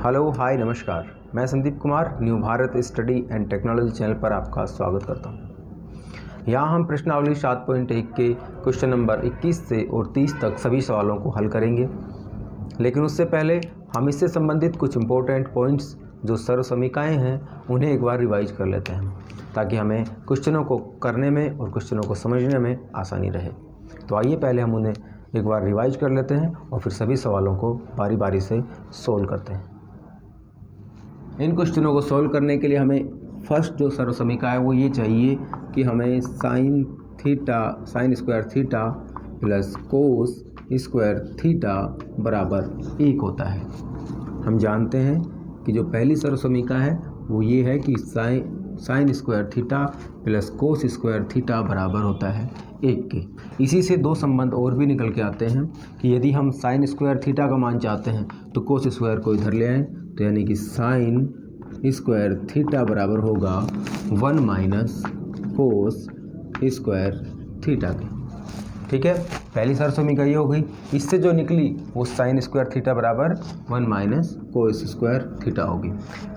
Hello hi नमस्कार। मैं Sandeep Kumar new Bharat study and technology channel पर आपका स्वागत करता हूं। यहाँ हम प्रश्नावली 7.1 के क्वेश्चन नंबर 21 से और 30 तक सभी सवालों को हल करेंगे, लेकिन उससे पहले हम इससे संबंधित कुछ इम्पोर्टेंट पॉइंट्स जो सर्वसमीकाएँ हैं उन्हें एक बार रिवाइज कर लेते हैं, ताकि हमें क्वेश्चनों को करने में और क्वेश्चनों को समझने में आसानी रहे। तो आइए पहले हम उन्हें एक बार रिवाइज कर लेते हैं और फिर सभी सवालों को बारी बारी से सोल्व करते हैं। इन क्वेश्चनों को सोल्व करने के लिए हमें फर्स्ट जो सर्वसमीका है वो ये चाहिए कि हमें sign square theta plus cos square theta बराबर 1 होता है। हम जानते हैं कि जो पहली सर्वसमीका है वो ये है कि sine square theta plus cos square theta बराबर होता है 1 के। इसी से दो संबंध और भी निकल के आते हैं कि यदि हम साइन स्क्वायर थीटा का मान चाहते हैं तो कोस स्क्वायर को इधर ले आएँ, तो यानी कि साइन स्क्वायर थीटा बराबर होगा 1 माइनस कोस स्क्वायर थीटा के। ठीक है, पहली सर्वसमीका ये हो गई। इससे जो निकली वो साइन स्क्वायर थीटा बराबर 1 माइनस कोस स्क्वायर थीटा होगी।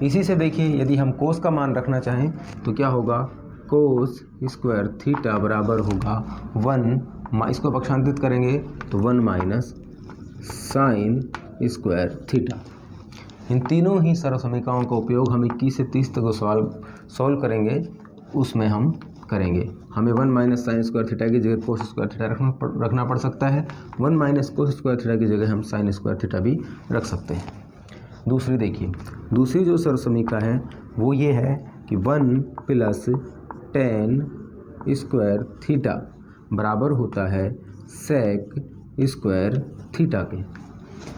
इसी से देखिए यदि हम कोस का मान रखना चाहें तो क्या होगा, कोस स्क्वायर थीटा बराबर होगा 1, इसको पक्षांतरित करेंगे तो 1 माइनस साइन स्क्वायर थीटा। इन तीनों ही सर्वसमीकाओं का उपयोग हम 21 से 30 तक जो सवाल सॉल्व करेंगे उसमें हम करेंगे। हमें 1 माइनस साइन स्क्वायर थीटा की जगह कोस स्क्वायर थीटा रखना पड़ सकता है। 1 माइनस कोस स्क्वायर थीटा की जगह हम साइन स्क्वायर थीटा भी रख सकते हैं। दूसरी देखिए, दूसरी जो सर्वसमीका है वो ये है कि 1 प्लस टेन स्क्वायर थीटा बराबर होता है सेक स्क्वायर थीटा के।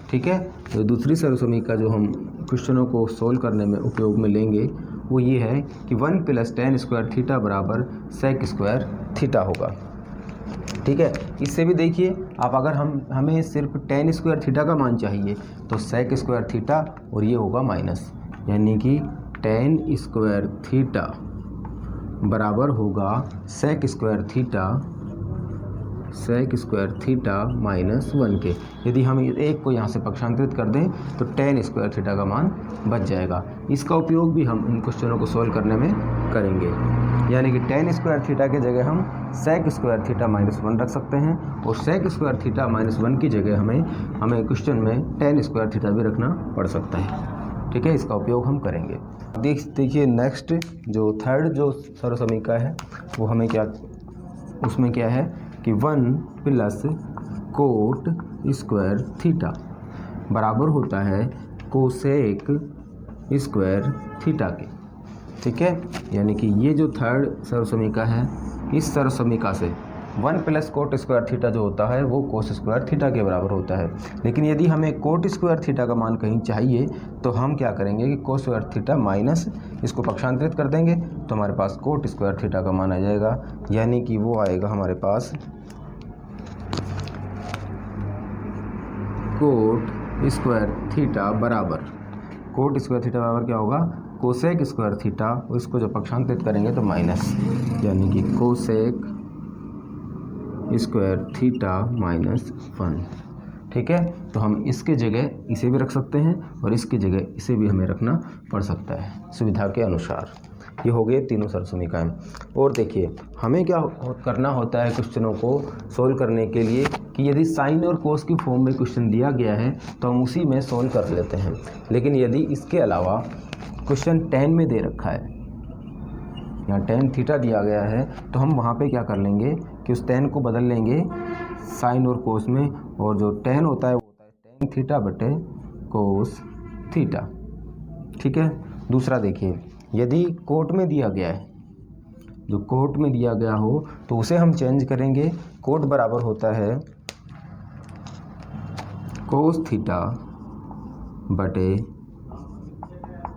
ठीक है, तो दूसरी सर्वसमीका जो हम क्वेश्चनों को सोल्व करने में उपयोग में लेंगे वो ये है कि 1 प्लस टेन स्क्वायर थीटा बराबर सेक स्क्वायर थीटा होगा। ठीक है, इससे भी देखिए आप, अगर हमें सिर्फ टेन स्क्वायर थीटा का मान चाहिए तो सेक स्क्वायर थीटा और ये होगा माइनस, यानी कि टेन स्क्वायर थीटा बराबर होगा सेक स्क्वायर थीटा माइनस 1 के। यदि हम एक को यहाँ से पक्षांतरित कर दें तो टेन स्क्वायर थीटा का मान बच जाएगा। इसका उपयोग भी हम इन क्वेश्चनों को सोल्व करने में करेंगे, यानी कि टेन स्क्वायर थीटा के जगह हम सेक स्क्वायर थीटा माइनस 1 रख सकते हैं और सेक स्क्वायर थीटा माइनस 1 की जगह हमें क्वेश्चन में टेन स्क्वायर थीटा भी रखना पड़ सकता है। ठीक है, इसका उपयोग हम करेंगे। देखिए नेक्स्ट जो थर्ड जो सर्वसमीका है वो हमें उसमें क्या है कि 1 प्लस कोट स्क्वायर थीटा बराबर होता है कोसेक स्क्वायर थीटा के। ठीक है, यानी कि ये जो थर्ड सर्वसमीका है, इस सर्वसमीका से 1 प्लस कोट स्क्वायर थीटा जो होता है वो कोस स्क्वायर थीटा के बराबर होता है। लेकिन यदि हमें कोट स्क्वायर थीटा का मान कहीं चाहिए तो हम क्या करेंगे कि कोस स्क्वायर थीटा माइनस इसको पक्षांतरित कर देंगे तो हमारे पास कोट स्क्वायर थीटा का मान आ जाएगा, यानी कि वो आएगा हमारे पास कोट स्क्वायर थीटा बराबर क्या होगा, कोसेक स्क्वायर थीटा, और इसको जब पक्षांतरित करेंगे तो माइनस, यानी कि कोसेक स्क्वायर थीटा माइनस 1। ठीक है, तो हम इसके जगह इसे भी रख सकते हैं और इसकी जगह इसे भी हमें रखना पड़ सकता है सुविधा के अनुसार। ये हो गए तीनों सर्वसमीकाएं। और देखिए हमें क्या करना होता है क्वेश्चनों को सोल्व करने के लिए कि यदि साइन और कोस की फॉर्म में क्वेश्चन दिया गया है तो हम उसी में सोल्व कर लेते हैं। लेकिन यदि इसके अलावा क्वेश्चन टेन में दे रखा है, यहाँ टेन थीटा दिया गया है, तो हम वहाँ पे क्या कर लेंगे कि उस टेन को बदल लेंगे साइन और कोस में, और जो टेन होता है वो होता है टेन थीटा बटे कोस थीटा। ठीक है, दूसरा देखिए, यदि कोट में दिया गया है, जो कोट में दिया गया हो तो उसे हम चेंज करेंगे। कोट बराबर होता है कोस थीटा बटे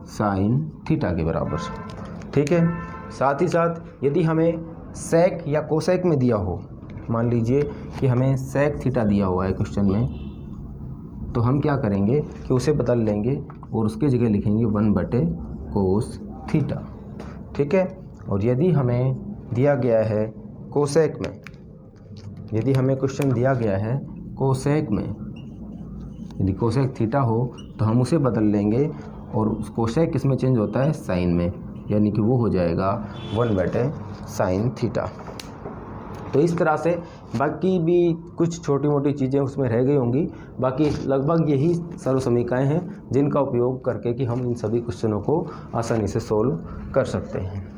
साइन थीटा के बराबर। ठीक है, साथ ही साथ यदि हमें सेक या कोसेक में दिया हो, मान लीजिए कि हमें सेक थीटा दिया हुआ है क्वेश्चन में, तो हम क्या करेंगे कि उसे बदल लेंगे और उसके जगह लिखेंगे 1 बटे कोस थीटा। ठीक है, और यदि हमें दिया गया है कोसेक में, यदि हमें क्वेश्चन दिया गया है कोसेक में, यदि कोसेक थीटा हो तो हम उसे बदल लेंगे और उस कोसेक किस में चेंज होता है, साइन में, यानी कि वो हो जाएगा 1/sin थीटा। तो इस तरह से बाकी भी कुछ छोटी मोटी चीज़ें उसमें रह गई होंगी, बाकी लगभग यही सर्व समीकरण हैं जिनका उपयोग करके कि हम इन सभी क्वेश्चनों को आसानी से सोल्व कर सकते हैं।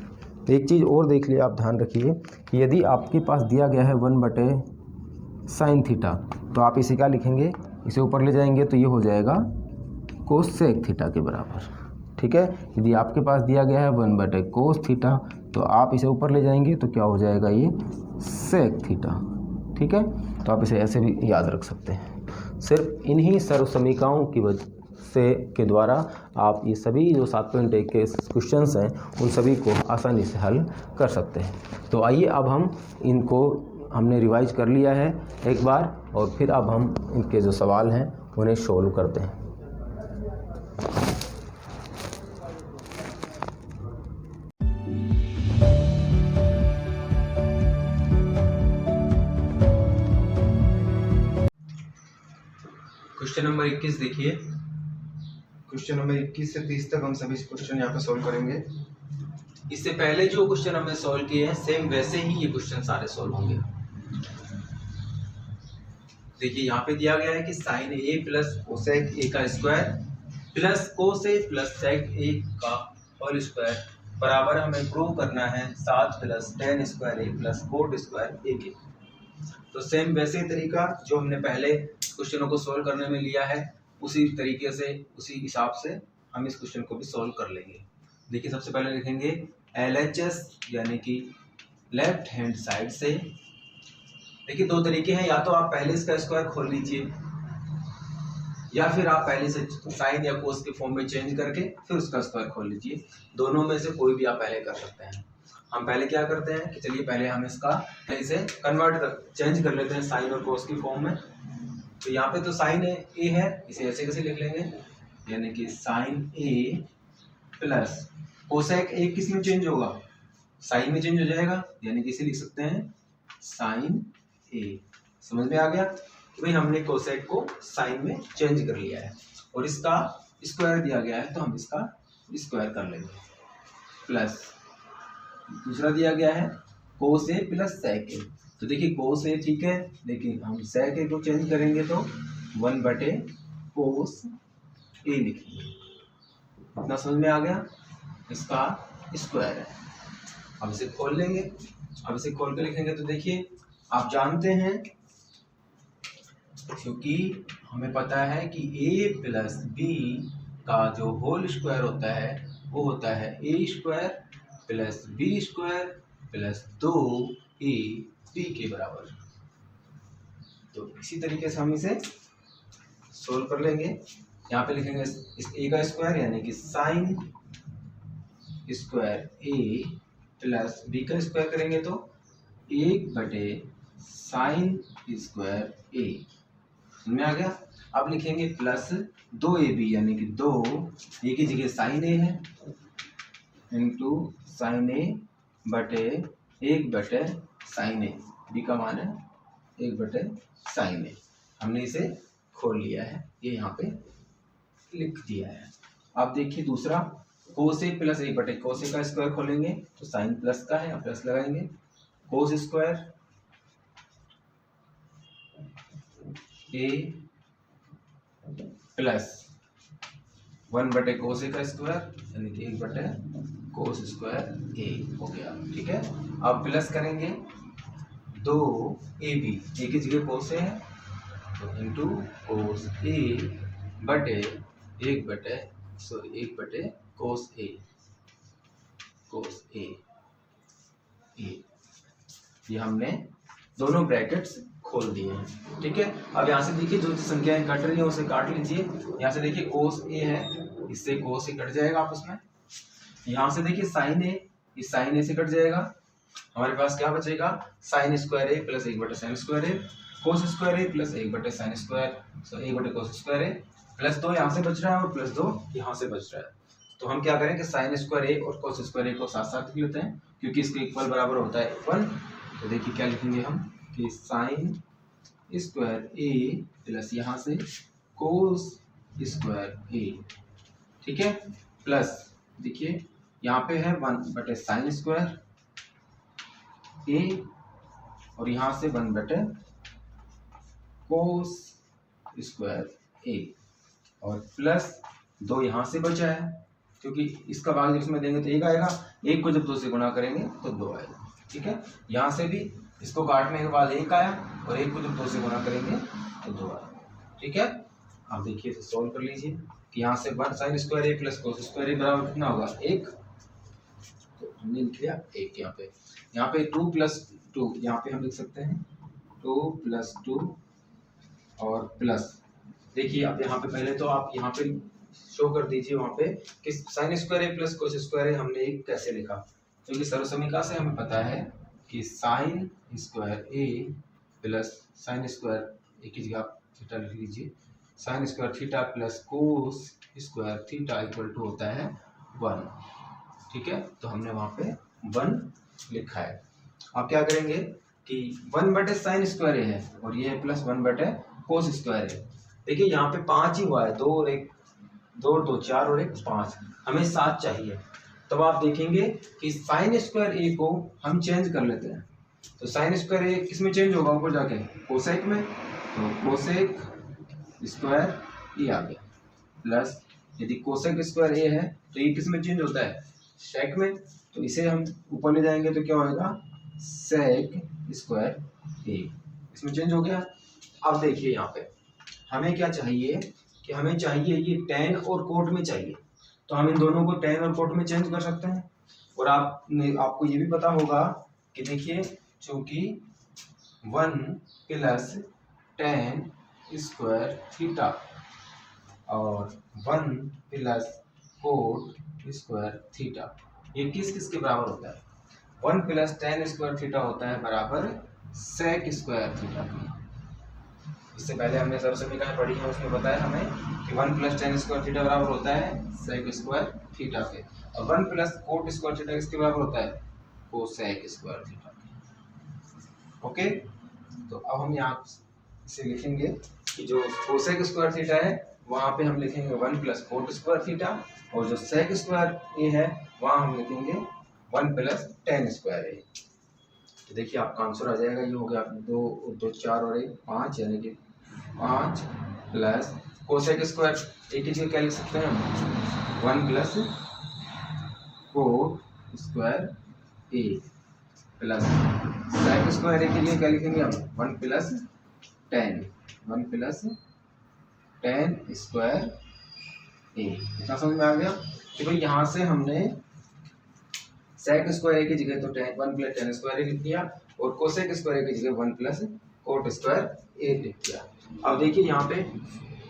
एक चीज़ और देख लिया आप, ध्यान रखिए कि यदि आपके पास दिया गया है 1/sin थीटा तो आप इसे क्या लिखेंगे, इसे ऊपर ले जाएंगे तो ये हो जाएगा कोसेक थीटा के बराबर। ठीक है, यदि आपके पास दिया गया है 1/cos थीटा तो आप इसे ऊपर ले जाएंगे तो क्या हो जाएगा, ये सेक थीटा। ठीक है, तो आप इसे ऐसे भी याद रख सकते हैं। सिर्फ इन्हीं सर्व समीकरणों की वजह से के द्वारा आप ये सभी जो 7.1 के क्वेश्चंस हैं उन सभी को आसानी से हल कर सकते हैं। तो आइए अब हम इनको हमने रिवाइज कर लिया है एक बार, और फिर अब हम इनके जो सवाल हैं उन्हें सोल्व करते हैं। क्वेश्चन नंबर 21 देखिए। क्वेश्चन नंबर 21 से 30 तक हम सभी क्वेश्चन यहाँ पे सोल्व करेंगे। इससे पहले जो क्वेश्चन हमने सोल्व किए हैं सेम वैसे ही ये क्वेश्चन सारे सोल्व होंगे। देखिए यहाँ पे दिया गया है कि sine A plus cosec A का square plus cos A plus sec A का होल स्क्वायर बराबर हमें प्रूव करना है 7 plus tan square A plus cot square A के। तो सेम वैसे ही तरीका जो हमने पहले क्वेश्चनों को सोल्व करने में लिया है उसी तरीके से उसी हिसाब से हम इस क्वेश्चन को भी सोल्व कर लेंगे। देखिए सबसे पहले लिखेंगे LHS यानी कि लेफ्ट हैंड साइड से। देखिए दो तरीके हैं, या तो आप पहले इसका स्क्वायर खोल लीजिए या फिर आप पहले से साइन या कोस के फॉर्म में चेंज करके फिर उसका स्क्वायर खोल लीजिए। दोनों में से कोई भी आप पहले कर सकते हैं। हम पहले क्या करते हैं कि चलिए पहले हम इसका इसे चेंज कर लेते हैं साइन और कोस की फॉर्म में। तो यहाँ पे तो साइन ए है, इसे ऐसे कैसे लिख लेंगे, यानी कि sine A plus cosec A किस में चेंज होगा, साइन में चेंज हो जाएगा, यानी कि इसे लिख सकते हैं साइन ए। समझ में आ गया कि भाई हमने कोसेक को साइन में चेंज कर लिया है और इसका स्क्वायर दिया गया है तो हम इसका स्क्वायर कर लेंगे। प्लस दूसरा दिया गया है कोस ए प्लस सेक ए। तो देखिए कोस ए ठीक है, लेकिन हम सेक ए को चेंज करेंगे तो 1/cos ए लिखेंगे। इतना समझ में आ गया, इसका स्क्वायर है। अब इसे खोल लेंगे। अब इसे खोल के लिखेंगे तो देखिए आप जानते हैं, क्योंकि हमें पता है कि a प्लस बी का जो होल स्क्वायर होता है वो होता है a square plus B square plus 2ab के बराबर। तो इसी तरीके से हम इसे सोल्व कर लेंगे। यहाँ पे लिखेंगे इस a का स्क्वायर यानी कि sine square a plus b का स्क्वायर करेंगे तो 1/sin स्क्वायर a। समझ आ गया। अब लिखेंगे प्लस 2ab यानी कि 2 a की जगह साइन a है इंटू साइन a बटे 1/sin a। b का मान है 1/sin a। हमने इसे खोल लिया है, ये यहाँ पे लिख दिया है। अब देखिए दूसरा कोस ए प्लस 1/cos ए का स्क्वायर खोलेंगे तो साइन प्लस का है, यहाँ प्लस लगाएंगे, कोस स्क्वायर ए प्लस 1/cos ए का स्क्वायर यानी कि 1/cos स्क्वायर ए हो गया। ठीक है, अब प्लस करेंगे 2ab, ए की जगह कोस ए है तो इंटू कोस ए बटे 1/cos ए, कोस ए। ये हमने दोनों ब्रैकेट्स खोल दिए हैं। ठीक है, अब यहाँ से देखिए जो संख्याएं कट रही है उसे काट लीजिए। यहाँ से देखिए कोस ए है, इससे कोस ए कट जाएगा आपस में। यहाँ से देखिए साइन ए, इस साइन ए से कट जाएगा। हमारे पास क्या बचेगा, sign square A plus 1/sin square A, cos square A plus 1/sin square, so 1/cos square A plus 2 यहाँ से बच रहा है और प्लस 2 यहाँ से बच रहा है। तो हम क्या करें कि साइन स्क्वायर ए और कोस स्क्वायर ए को साथ साथ लिख लेते हैं क्योंकि इसके इक्वल बराबर होता है इक्वल। तो देखिए क्या लिखेंगे हम कि साइन स्क्वायर ए प्लस यहाँ से कोस स्क्वायर ए, ठीक है, प्लस देखिए यहाँ पे है 1 बटे साइन स्क्वायर ए और यहाँ से 1 बटे कोस स्क्वायर ए और प्लस 2 यहाँ से बचा है क्योंकि इसका भाग जब इसमें देंगे तो 1 आएगा, 1 को जब 2 से गुणा करेंगे तो 2 आएगा, ठीक है। यहाँ से भी इसको काटने के बाद 1 आया और 1 को जब 2 से गुणा करेंगे तो 2 आएगा, ठीक है। आप देखिए तो सॉल्व कर लीजिए कि यहाँ से 1 sign square A plus cos square ए बराबर कितना होगा 1, तो हमने लिख लिया 1 यहाँ पे 2 प्लस 2 यहाँ पे हम लिख सकते हैं 2 प्लस 2 और प्लस देखिए अब यहाँ पे पहले तो आप यहाँ पे शो कर दीजिए वहाँ पे कि sine square A plus cos square ए हमने एक कैसे लिखा, क्योंकि सर्वसमीकरण से हमें पता है कि sine square A plus sine square A की जगह आप थीटा लिख लीजिए, sine square theta plus cos square theta equal to होता है 1, ठीक है। तो हमने वहाँ पे 1 लिखा है। आप क्या करेंगे कि 1 बटे साइन स्क्वायर ए है और ये है प्लस 1 बटे कोस स्क्वायर ए। देखिए यहाँ पे 5 ही हुआ है, 2 और 1, 2 और 2 4 और 1 5, हमें 7 चाहिए। तब आप देखेंगे कि साइन स्क्वायर ए को हम चेंज कर लेते हैं, तो साइन स्क्वायर ए किस में चेंज होगा ऊपर जाके कोसेक में, तो कोसेक स्क्वायर ए आ गया, प्लस यदि कोसेक स्क्वायर ए है तो ये किस में चेंज होता है सेक में, तो इसे हम ऊपर ले जाएंगे तो क्या होगा सेक स्क्वायर ए, इसमें चेंज हो गया। अब देखिए यहाँ पे हमें क्या चाहिए कि हमें चाहिए ये टेन और कोट में चाहिए, तो हम इन दोनों को टेन और कोट में चेंज कर सकते हैं। और आपको ये भी पता होगा कि देखिए चूंकि 1 प्लस टेन स्क्वायर थीटा और 1 प्लस कोट स्क्वायर थीटा ये किस किस के बराबर होता है, 1 प्लस टेन स्क्वायर थीटा होता है बराबर सेक स्क्वायर थीटा की। इससे पहले हमने सर्वसमीकरण पढ़ी है, उसमें बताया हमें कि 1 प्लस टेन स्क्वायर थीटा बराबर होता है सेक स्क्वायर थीटा के, और 1 प्लस कोट स्क्वायर थीटा किसके बराबर होता है कोसेक स्क्वायर थीटा के। ओके, तो अब हम यहाँ से लिखेंगे कि जो कोसेक स्क्वायर थीटा है वहाँ पे हम लिखेंगे 1 प्लस कोट स्क्वायर थीटा, और जो सेक स्क्वायर ए है वहाँ हम लिखेंगे 1 प्लस टेन स्क्वायर ए। तो देखिए आपका आंसर आ जाएगा, ये हो गया 2 4 और 1 5, यानी कि 5 प्लस कोसेक स्क्वायर ए की जगह क्या लिख सकते हैं हम 1 plus cot square A plus sec square A के लिए क्या लिखेंगे हम 1 प्लस टेन स्क्वायर ए। इतना समझ में आ गया कि भाई यहाँ से हमने सेक स्क्वायर ए की जगह तो 1 प्लस टेन स्क्वायर ए लिख दिया और कोसेक स्क्वायर ए की जगह 1 प्लस कोट स्क्वायर ए लिख दिया। अब देखिए यहाँ पे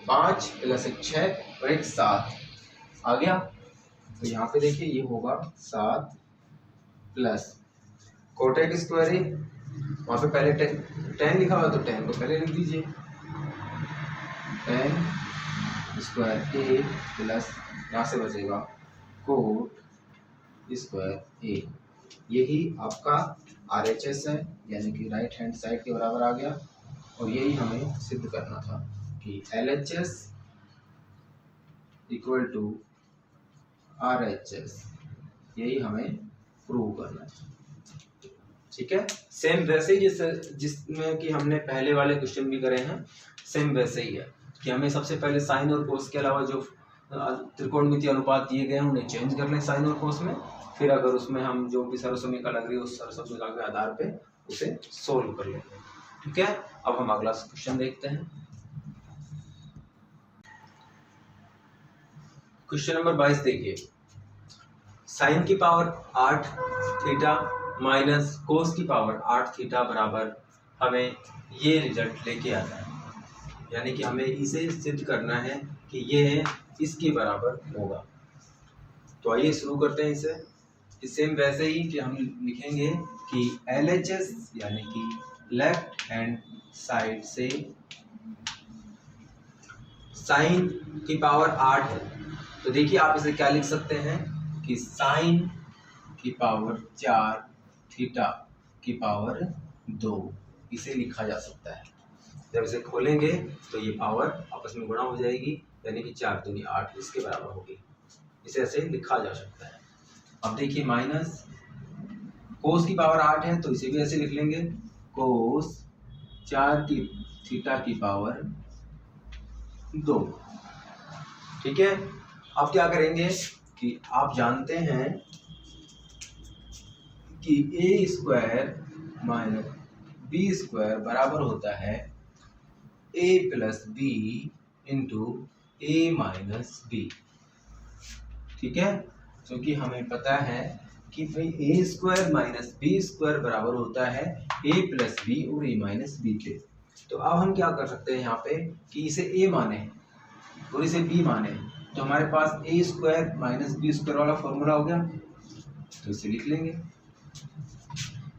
5 प्लस 1 6 और 1 7 आ गया, तो यहाँ पे देखिए ये होगा 7 प्लस कोटेक स्क्वायर ए, वहाँ पे पहले 10 लिखा हुआ तो 10 को पहले लिख दीजिए, 10 स्क्वायर ए प्लस यहाँ से बचेगा कोट स्क्वायर ए। यही आपका RHS है, यानी कि राइट हैंड साइड के बराबर आ गया, और यही हमें सिद्ध करना था कि LHS इक्वल टू RHS, यही हमें प्रूव करना है। ठीक है, सेम वैसे ही जिसमें कि हमने पहले वाले क्वेश्चन भी करे हैं, सेम वैसे ही है कि हमें सबसे पहले साइन और कोस के अलावा जो त्रिकोणमितीय अनुपात दिए गए हैं उन्हें चेंज कर लें साइन और कोस में, फिर अगर उसमें हम जो भी सर्वसमीकरण लग रही है उस सर्वसमीकरण के आधार पे उसे सोल्व कर लेते हैं। ठीक है, अब हम अगला क्वेश्चन देखते हैं। क्वेश्चन नंबर 22 देखिए, साइन की पावर 8 थीटा माइनस कोस की पावर 8 थीटा बराबर हमें ये रिजल्ट लेके आता है, यानी कि हमें इसे सिद्ध करना है कि ये इसके बराबर होगा। तो आइए शुरू करते हैं इसे। सेम वैसे ही कि हम लिखेंगे कि LHS यानी कि लेफ्ट हैंड साइड से साइन की पावर 8 है, तो देखिए आप इसे क्या लिख सकते हैं कि साइन की पावर 4 थीटा की पावर 2 इसे लिखा जा सकता है। जब इसे खोलेंगे तो ये पावर आपस में गुणा हो जाएगी, यानी कि 4 दूनी 8 इसके बराबर होगी। इसे ऐसे लिखा जा सकता है। अब देखिए माइनस कोस की पावर 8 है तो इसे भी ऐसे लिख लेंगे, कोस 4 की थीटा की पावर 2। ठीक है। अब क्या करेंगे कि आप जानते हैं कि ए स्क्वायर माइनस बी स्क्वायर बराबर होता है ए प्लस बी इंटू ए माइनस बी। ठीक है, क्योंकि हमें पता है कि भाई ए स्क्वायर माइनस बी स्क्वायर बराबर होता है ए प्लस बी और ए माइनस बी के। तो अब हम क्या कर सकते हैं यहाँ पे कि इसे ए माने और इसे बी माने, तो हमारे पास ए स्क्वायर माइनस बी स्क्वायर वाला फॉर्मूला हो गया, तो इसे लिख लेंगे।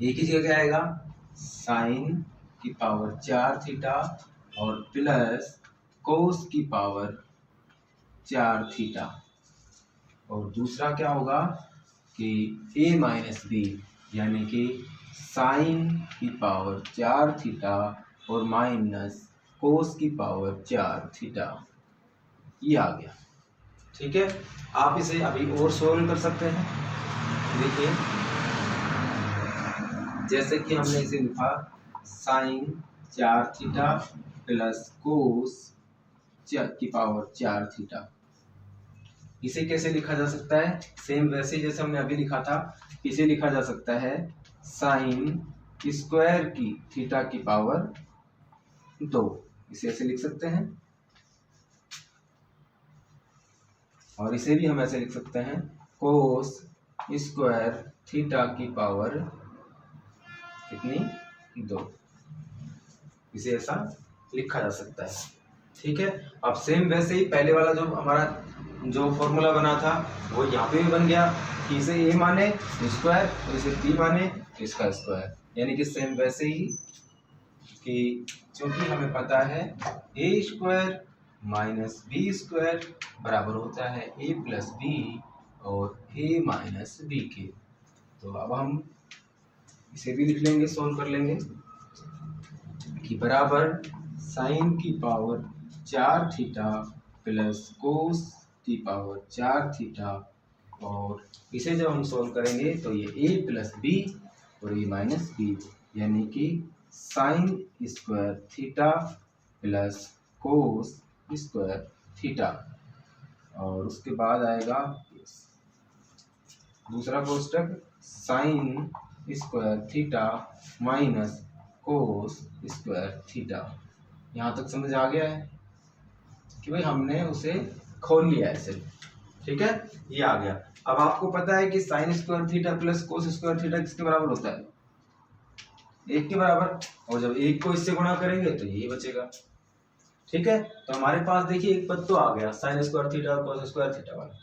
ए की जगह क्या आएगा, साइन की पावर 4 थीटा और प्लस कोस की पावर 4 थीटा, और दूसरा क्या होगा कि ए माइनस बी यानी कि साइन की पावर 4 थीटा और माइनस कोस की पावर 4 थीटा, ये आ गया। ठीक है, आप इसे अभी और सोल्व कर सकते हैं। देखिए जैसे कि हमने इसे लिखा साइन 4 थीटा प्लस कोस की पावर 4 थीटा, इसे कैसे लिखा जा सकता है, सेम वैसे जैसे हमने अभी लिखा था। इसे लिखा जा सकता है साइन स्क्वायर की थीटा की पावर 2, इसे ऐसे लिख सकते हैं। और इसे भी हम ऐसे लिख सकते हैं कोस स्क्वायर थीटा की पावर कितनी 2, इसे ऐसा लिखा जा सकता है। ठीक है, अब सेम वैसे ही पहले वाला जो हमारा जो फॉर्मूला बना था वो यहाँ पे भी बन गया कि इसे ए माने स्क्वायर और इसे बी माने इसका स्क्वायर, यानी कि सेम वैसे ही कि क्योंकि हमें पता है ए स्क्वायर माइनस बी स्क्वायर बराबर होता है ए प्लस बी और ए माइनस बी के। तो अब हम इसे भी लिख लेंगे, सोल्व कर लेंगे कि बराबर साइन की पावर 4 थीटा प्लस कोस की पावर 4 थीटा, और इसे जब हम सोल्व करेंगे तो ये ए प्लस बी और ए माइनस बी, यानी कि sine square theta plus cos square theta, और उसके बाद आएगा दूसरा कोष्टक sine square theta minus cos square theta. यहाँ तक समझ आ गया है कि भाई हमने उसे खोल लिया ऐसे। ठीक है, ये आ गया। अब आपको पता है कि sine square theta plus cos square theta किसके बराबर होता है, 1 के बराबर, और जब 1 को इससे गुणा करेंगे तो यही बचेगा। ठीक है, तो हमारे पास देखिए एक पद तो आ गया साइन स्क्वायर थीटा और कोस स्क्वायर थीटा वाला।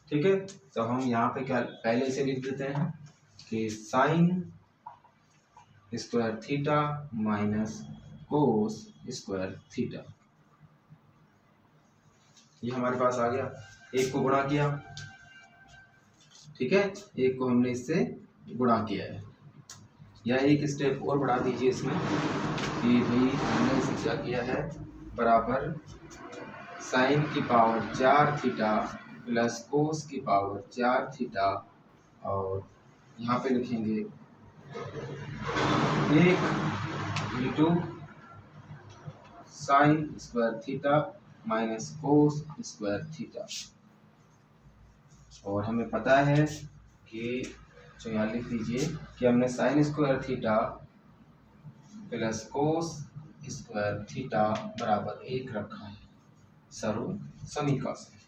ठीक है, तो हम यहाँ पे क्या पहले इसे लिख देते हैं कि sine square theta minus cos square theta, ये हमारे पास आ गया। 1 को गुणा किया, ठीक है, 1 को हमने इससे गुणा किया है, या एक स्टेप और बढ़ा दीजिए इसमें कि भाई हमने इसे क्या किया है, बराबर साइन की पावर 4 थीटा प्लस कोस की पावर 4 थीटा, और यहाँ पे लिखेंगे 1 into sine square theta minus cos square theta, और हमें पता है कि जो यहाँ लिख दीजिए कि हमने sign square theta plus cos square theta बराबर 1 रखा है सर्व समीकरण से।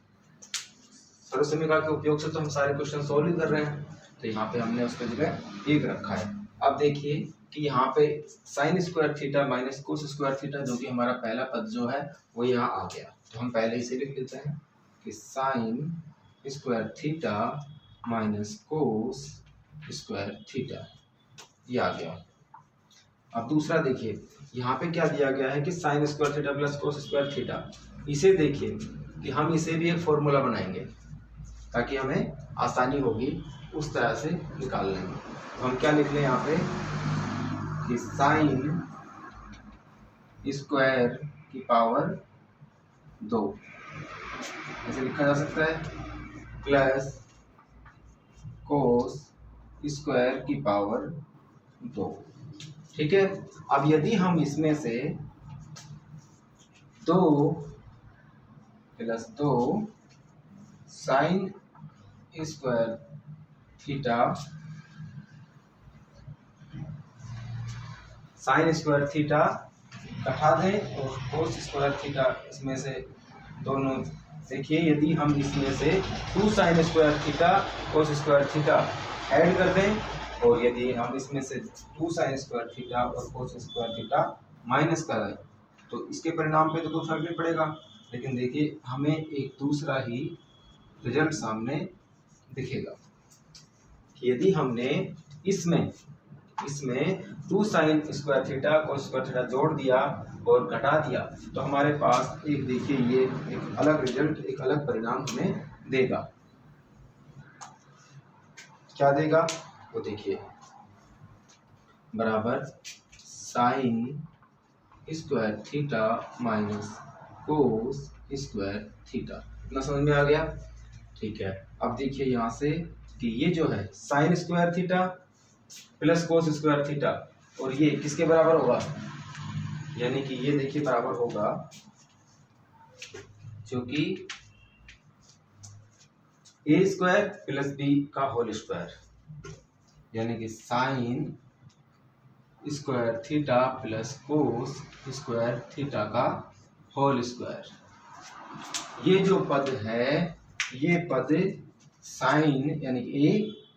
सर्व समीकरण के उपयोग से तो हम सारे क्वेश्चन सॉल्व ही कर रहे हैं, तो यहाँ पे हमने उसके जगह 1 रखा है। अब देखिए कि यहाँ पे sine square theta minus cos square theta जो कि हमारा पहला पद जो है वो यहाँ आ गया, तो हम पहले इसे लिख लेते हैं कि sine square theta minus cos square theta, ये आ गया। अब दूसरा देखिए यहाँ पे क्या दिया गया है कि sine square theta plus cos square theta, इसे देखिए कि हम इसे भी एक फॉर्मूला बनाएंगे ताकि हमें आसानी होगी उस तरह से निकाल लेंगे। तो हम क्या लिख लें यहाँ पे कि साइन स्क्वायर की पावर 2, ऐसे लिखा जा सकता है, प्लस कोस स्क्वायर की पावर 2। ठीक है। अब यदि हम इसमें से 2 प्लस 2 साइन स्क्वायर थीटा घटा दें और कोस स्क्वायर थीटा इसमें से दोनों, देखिए यदि हम इसमें से 2 sign square theta cos square theta add कर दें और यदि हम इसमें से 2 साइन स्क्वायर थीटा और कोस स्क्वायर थीटा माइनस कर दें तो इसके परिणाम पे तो कोई फर्क नहीं पड़ेगा, लेकिन देखिए हमें एक दूसरा ही रिजल्ट सामने दिखेगा कि यदि हमने इसमें 2 sign square theta cos square theta जोड़ दिया और घटा दिया तो हमारे पास एक, देखिए ये एक अलग रिजल्ट, एक अलग परिणाम हमें देगा। क्या देगा वो देखिए, बराबर sign square theta minus cos square theta. इतना समझ में आ गया? ठीक है। अब देखिए यहाँ से कि ये जो है sign square theta plus cos square theta और ये किसके बराबर होगा, यानी कि ये देखिए बराबर होगा जो कि ए स्क्वायर प्लस बी का होल स्क्वायर, यानी कि sine square theta plus cos square theta का होल स्क्वायर। ये जो पद है ये पद साइन यानी कि ए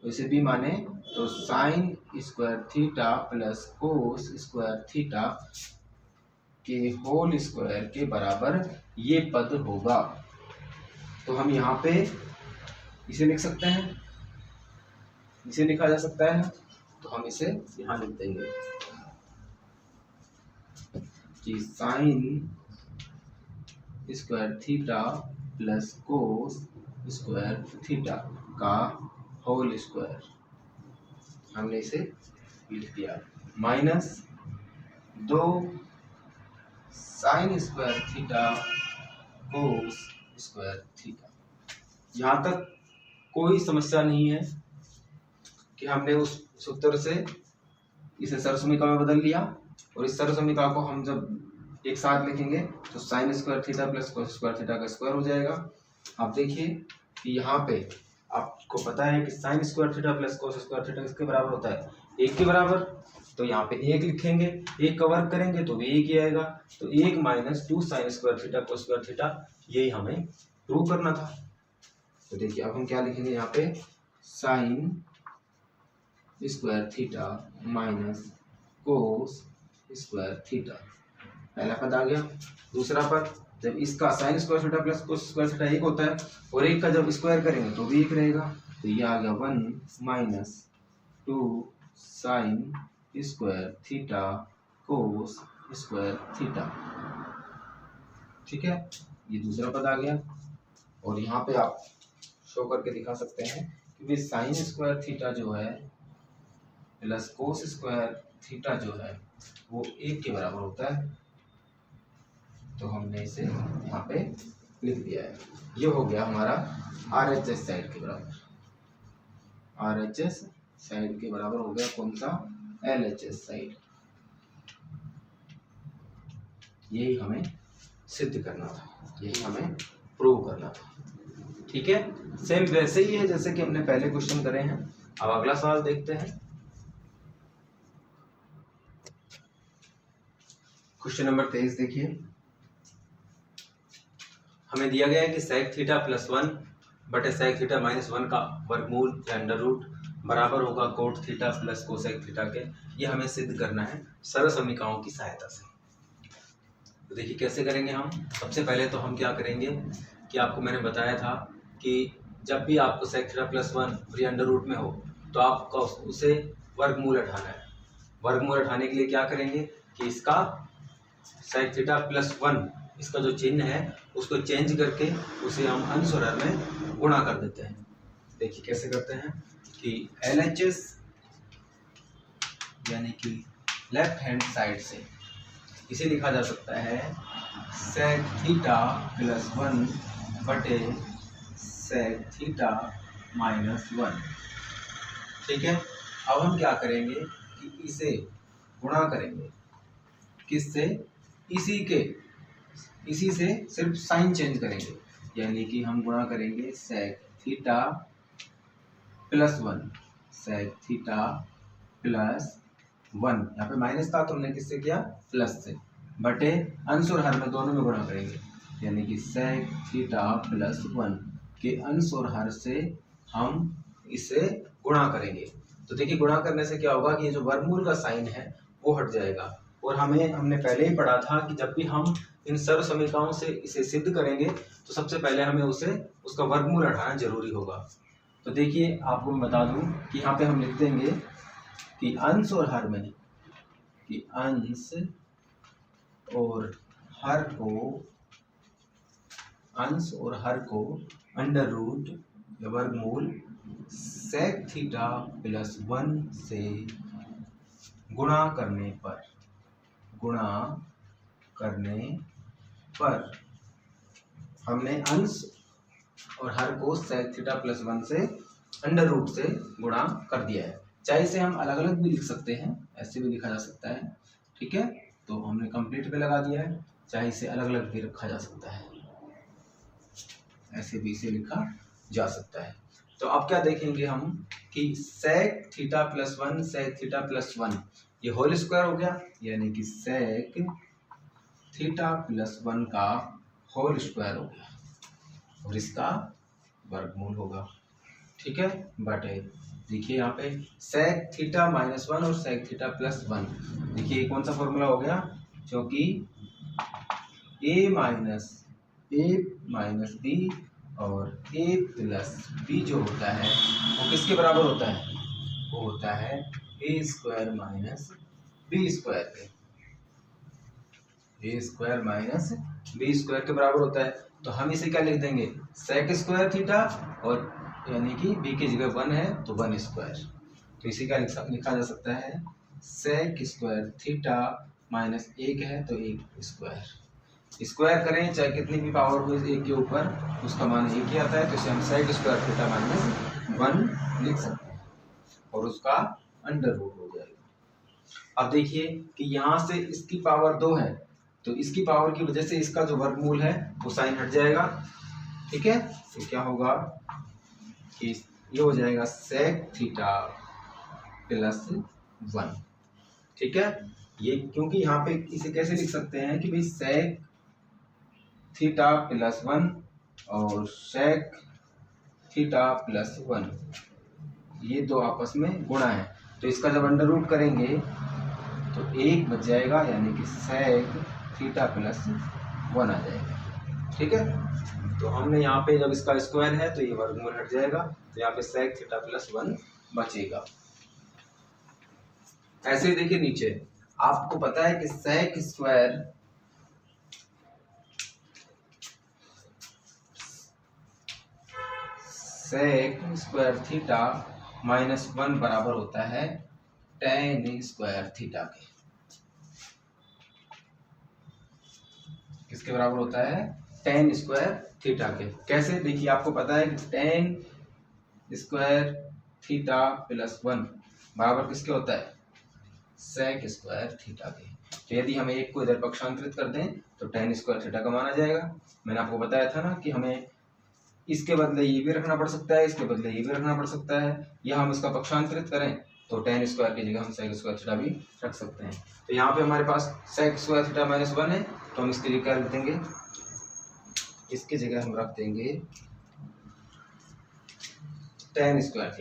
वैसे बी माने तो sign square theta plus cos square theta के होल स्क्वायर के बराबर ये पद होगा। तो हम यहाँ पे इसे लिख सकते हैं, इसे लिखा जा सकता है, तो हम इसे यहाँ लिख देंगे कि sine square theta plus cos square theta का होल स्क्वायर, हमने इसे लिख दिया, minus 2 sign square theta cos square theta. यहाँ तक कोई समस्या नहीं है कि हमने उस सूत्र से इसे सरसमीका में बदल लिया और इस सरसमीका को हम जब एक साथ लिखेंगे तो sign square theta plus cos square theta का स्क्वायर हो जाएगा। आप देखिए कि यहाँ पे आपको पता है कि sine square theta plus cos square theta किसके बराबर होता है, 1 के बराबर। तो यहाँ पे 1 लिखेंगे, 1 का वर्ग करेंगे तो भी 1 ही आएगा, तो 1 minus 2 sign square theta cos square theta, यही हमें प्रूव करना था। तो देखिए अब हम क्या लिखेंगे यहाँ पे, sine square theta minus cos square theta, पहला पद आ गया। दूसरा पद, जब इसका sign square theta plus cos square theta 1 होता है और 1 का जब स्क्वायर करेंगे तो भी 1 रहेगा, तो ये आ गया 1 minus 2 sign square theta cos square theta. ठीक है, ये दूसरा पद आ गया। और यहाँ पे आप शो करके दिखा सकते हैं कि साइन स्क्वायर थीटा जो है प्लस कोस स्क्वायर थीटा जो है वो 1 के बराबर होता है, तो हमने इसे यहाँ पे लिख दिया है। ये हो गया हमारा RHS साइड के बराबर, RHS साइड के बराबर हो गया कौन सा, LHS साइड। यही हमें सिद्ध करना था, यही हमें प्रूव करना था। ठीक है, सेम वैसे ही है जैसे कि हमने पहले क्वेश्चन करे हैं। अब अगला सवाल देखते हैं। क्वेश्चन नंबर 23 देखिए, हमें दिया गया है कि sec थीटा प्लस 1 बटे sec थीटा माइनस 1 का वर्गमूल या अंडर रूट बराबर होगा cot theta plus cosec theta के। ये हमें सिद्ध करना है सरल समीकरणों की सहायता से। तो देखिए कैसे करेंगे हम। सबसे पहले तो हम क्या करेंगे कि आपको मैंने बताया था कि जब भी आपको sec theta plus 1 free under root में हो तो आपको उसे वर्गमूल हटाना है। वर्गमूल हटाने के लिए क्या करेंगे कि इसका sec थीटा प्लस 1 इसका जो चिन्ह है उसको चेंज करके उसे हम अंश और हर में गुणा कर देते हैं। देखिए कैसे करते हैं कि LHS यानी कि लेफ्ट हैंड साइड से इसे लिखा जा सकता है सेक थीटा प्लस 1 बटे सेक थीटा माइनस 1। ठीक है, अब हम क्या करेंगे कि इसे गुणा करेंगे किससे, इसी से सिर्फ साइन चेंज करेंगे, यानी कि हम गुणा करेंगे sec theta plus 1, sec theta plus 1, यहाँ पे माइनस था तो हमने किससे किया, प्लस से, बटे अंश और हर में दोनों में गुणा करेंगे, यानी कि सेक थीटा प्लस 1 के अंश और हर से हम इसे गुणा करेंगे। तो देखिए गुणा करने से क्या होगा कि ये जो वर्गमूल का साइन है वो हट जाएगा। और हमने पहले ही पढ़ा था कि जब भी हम इन सर्व समीकरणों से इसे सिद्ध करेंगे तो सबसे पहले हमें उसका वर्गमूल हटाना जरूरी होगा। तो देखिए आपको मैं बता दूं कि यहाँ पे हम लिख देंगे कि अंश और हर में, कि अंश और हर को अंडर रूट या वर्गमूल सेक थीटा प्लस 1 से गुणा करने पर हमने अंश और हर को सेक थीटा प्लस 1 से अंडर रूट से गुणा कर दिया है। चाहे इसे हम अलग अलग भी लिख सकते हैं, ऐसे भी लिखा जा सकता है। ठीक है, तो हमने कंप्लीट पे लगा दिया है, चाहे इसे अलग अलग भी रखा जा सकता है, ऐसे भी इसे लिखा जा सकता है। तो अब क्या देखेंगे हम कि sec theta plus 1 sec theta plus 1 ये होल स्क्वायर हो गया, यानी कि सेक थीटा प्लस 1 का होल स्क्वायर हो गया और इसका वर्गमूल होगा। ठीक है, बटे देखिए यहाँ पे सेक थीटा माइनस 1 और सेक थीटा प्लस 1, देखिए कौन सा फॉर्मूला हो गया, क्योंकि ए माइनस बी और a प्लस बी जो होता है वो किसके बराबर होता है, वो होता है ए स्क्वायर माइनस बी स्क्वायर के, ए स्क्वायर माइनस बी स्क्वायर के बराबर होता है। तो हम इसे क्या लिख देंगे, सेक स्क्वायर थीटा, और यानी कि बी की जगह 1 है तो 1 स्क्वायर, तो इसे क्या लिखा जा सकता है, सेक स्क्वायर थीटा माइनस 1 है तो 1 स्क्वायर, स्क्वायर करें चाहे कितनी भी पावर हो एक के ऊपर उसका मान एक ही आता है, तो इसे हम सेक स्क्वायर थीटा माइनस 1 लिख सकते हैं और उसका अंडर रूट हो जाएगा। अब देखिए कि यहाँ से इसकी पावर 2 है तो इसकी पावर की वजह से इसका जो वर्गमूल है वो साइन हट जाएगा। ठीक है, तो क्या होगा कि ये हो जाएगा सेक थीटा प्लस 1। ठीक है, ये क्योंकि यहाँ पे इसे कैसे लिख सकते हैं कि भाई सेक थीटा प्लस 1 और सेक थीटा प्लस 1 ये दो आपस में गुणा है, तो इसका जब अंडर रूट करेंगे तो 1 बच जाएगा, यानी कि सेक थीटा प्लस 1 आ जाएगा। ठीक है, तो हमने यहाँ पे जब इसका स्क्वायर है तो ये वर्गमूल हट जाएगा, तो यहाँ पे सेक थीटा प्लस 1 बचेगा। ऐसे ही देखिए नीचे आपको पता है कि सेक स्क्वायर थीटा माइनस 1 बराबर होता है टेन स्क्वायर थीटा के। किसके बराबर होता है, टेन स्क्वायर थीटा के। कैसे, देखिए आपको पता है कि टेन स्क्वायर थीटा प्लस 1 बराबर किसके होता है, सेक स्क्वायर थीटा के। तो यदि हमें एक को इधर पक्षांतरित कर दें तो टेन स्क्वायर थीटा का माना जाएगा। मैंने आपको बताया था ना कि हमें इसके बदले ये भी रखना पड़ सकता है, इसके बदले ये भी रखना पड़ सकता है, या हम इसका पक्षांतरित करें तो टेन स्क्वायर की जगह हम सेक स्क्वायर थीटा भी रख सकते हैं। तो यहाँ पे हमारे पास सेक स्क्वायर थीटा माइनस 1 है, तो हम इसके लिए क्या रख देंगे, इसकी जगह हम रख देंगे टेन स्क्वायर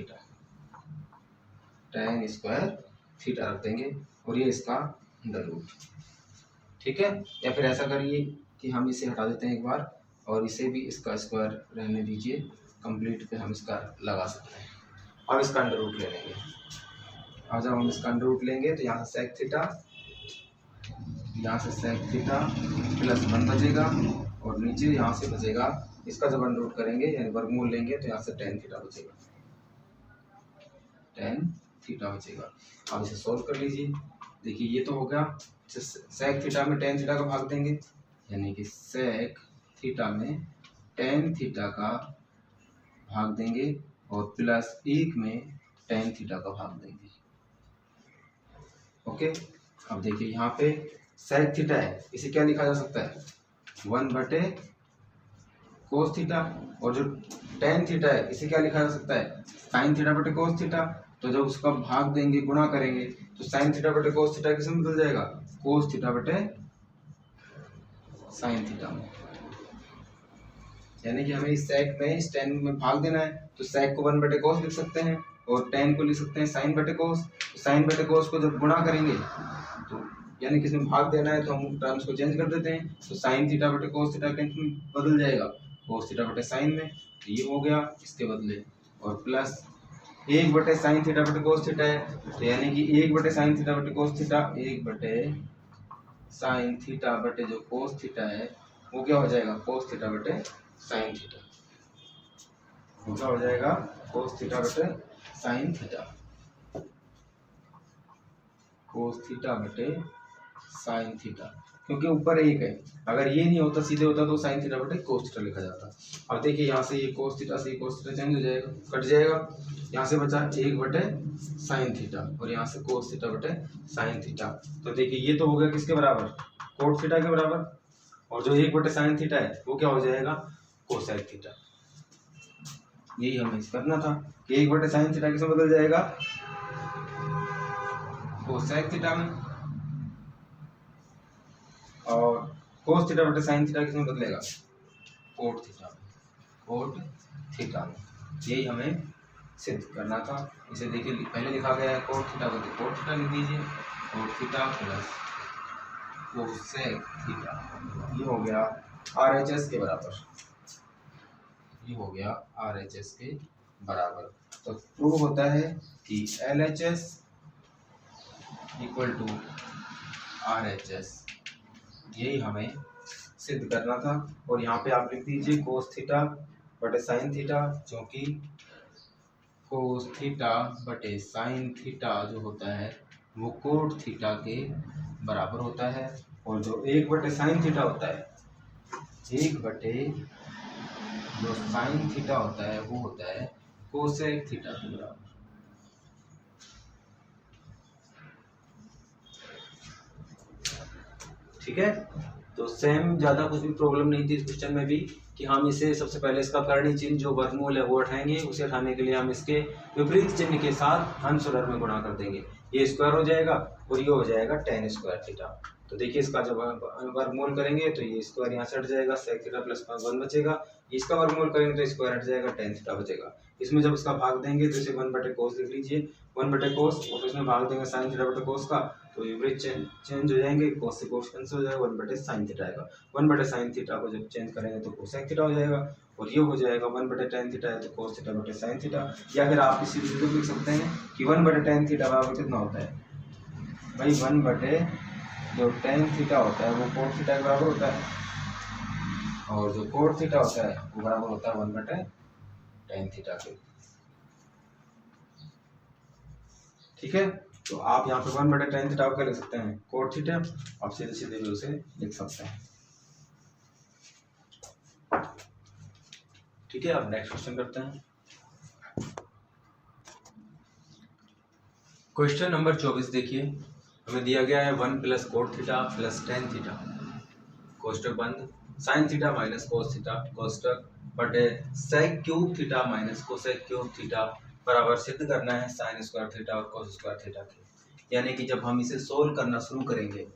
थीटा रख देंगे और ये इसका अंडर रूट। ठीक है, या फिर ऐसा करिए कि हम इसे हटा देते हैं एक बार और इसे भी इसका स्क्वायर रहने दीजिए, कंप्लीट पे हम इसका लगा सकते हैं। अब इसका अंडर रूट ले लेंगे, और जब हम इसका अंडर रूट लेंगे तो यहाँ से सेक थीटा प्लस 1 बचेगा और नीचे यहाँ से बचेगा, इसका जब अंडर रूट करेंगे यानी वर्गमूल लेंगे तो यहाँ से टेन थीटा बचेगा। अब इसे सॉल्व कर लीजिए। देखिए ये तो हो गया सेक थीटा में टेन थीटा का भाग देंगे, यानी कि सेक थीटा में टेन थीटा का भाग देंगे और प्लस 1 में टेन थीटा का भाग देंगे। ओके, अब देखिए यहाँ पे सेक थीटा है, इसे क्या लिखा जा सकता है 1/cos थीटा, और जो टेन थीटा है इसे क्या लिखा जा सकता है sin थीटा/cos थीटा। तो जब उसका भाग देंगे, गुणा करेंगे, तो sin थीटा/cos थीटा किसमें बदल जाएगा cos थीटा/sin थीटा में। यानी कि हमें इस सेक में इस टेन में भाग देना है, तो सेक को 1/cos लिख सकते हैं और टेन को लिख सकते हैं sin/cos। तो sin/cos को जब गुणा करेंगे तो यानी किसमें भाग देना है, तो हम टर्म्स को चेंज कर देते हैं, तो sin थीटा/cos थीटा किसमें बदल जाएगा cos थीटा/sin में। तो ये हो गया इसके बदले, और प्लस 1/sin थीटा/cos थीटा है, तो यानी कि 1/sin थीटा/cos थीटा 1/sin थीटा बटे जो cos थीटा है वो क्या हो जाएगा cos थीटा/sin थीटा, वो क्या हो जाएगा cos थीटा/sin थीटा, cos थीटा/sin थीटा, क्योंकि ऊपर एक है, अगर ये नहीं होता सीधे होता तो sin थीटा/cos थीटा लिखा जाता। अब देखिए यहाँ से ये cos थीटा से cos थीटा चेंज हो जाएगा, कट जाएगा, यहाँ से बचा 1/sin थीटा और यहाँ से cos थीटा/sin थीटा। तो देखिए ये तो हो गया किसके बराबर cot थीटा के बराबर, और जो 1/sin थीटा है वो क्या हो जाएगा कोसेक थीटा। यही हमें करना था कि 1/sin थीटा किसमें बदल जाएगा कोसेक थीटा में, और cos थीटा/sin थीटा किसमें बदलेगा कोट थीटा में, कोट थीटा में। यही हमें सिद्ध करना था। इसे देखिए पहले लिखा गया है कोट थीटा को, तो कोट थीटा लिख दीजिए, cot theta plus cosec theta, ये हो गया RHS के बराबर, ये हो गया RHS के बराबर। तो प्रूव होता है कि LHS इक्वल टू RHS, यही हमें सिद्ध करना था। और यहाँ पे आप लिख दीजिए cos थीटा बटे sin थीटा, क्योंकि cos थीटा बटे sin थीटा जो होता है वो कोट थीटा के बराबर होता है, और जो 1/sin थीटा होता है, 1/ जो sin थीटा होता है वो होता है कोसेक थीटा के बराबर। ठीक है, तो सेम ज़्यादा कुछ भी प्रॉब्लम नहीं थी इस क्वेश्चन में भी, कि हम इसे सबसे पहले इसका करनी चिन्ह जो वर्गमूल है वो उठाएंगे, उसे उठाने के लिए हम इसके विपरीत चिन्ह के साथ अंश और हर में गुणा कर देंगे, ये स्क्वायर हो जाएगा और ये हो जाएगा tan स्क्वायर थीटा। तो देखिए इसका जब वर्गमूल करेंगे तो ये स्क्वायर यहाँ से हट जाएगा, sec थीटा प्लस 1 बचेगा, इसका वर्गमूल करेंगे तो स्क्वायर हट जाएगा, tan थीटा बचेगा। इसमें जब इसका भाग देंगे तो इसे 1/cos लिख लीजिए, 1/cos, और इसमें भाग देंगे sin थीटा/cos का, तो विपरीत चेंज हो जाएंगे, cos से cos कैंसिल हो जाएगा, 1/sin थीटा आएगा, 1/sin थीटा को जब चेंज करेंगे तो cosec थीटा हो जाएगा, और ये हो जाएगा 1/tan थीटा है तो cos थीटा बटे sin थीटा। या फिर आप इसी को लिख सकते हैं कि 1/tan थीटा बराबर कितना होता है भाई 1/ जो tan थीटा होता है वो cot थीटा के बराबर होता है, और जो cot थीटा होता है वो बराबर होता है 1/tan थीटा के। ठीक है, तो आप यहाँ पे 1/tan थीटा को क्या लिख सकते हैं cot थीटा, आप सीधे सीधे भी उसे लिख सकते हैं। ठीक है, अब नेक्स्ट क्वेश्चन करते हैं। क्वेश्चन नंबर 24 देखिए, हमें दिया गया है 1 + cot theta plus tan theta, कोष्टक बंद, sin theta minus cos theta कोष्टक बटे sec cube theta minus cosec cube theta बराबर सिद्ध करना है sin स्क्वायर थीटा और cos स्क्वायर थीटा के। यानी कि जब हम इसे सोल्व करना शुरू करेंगे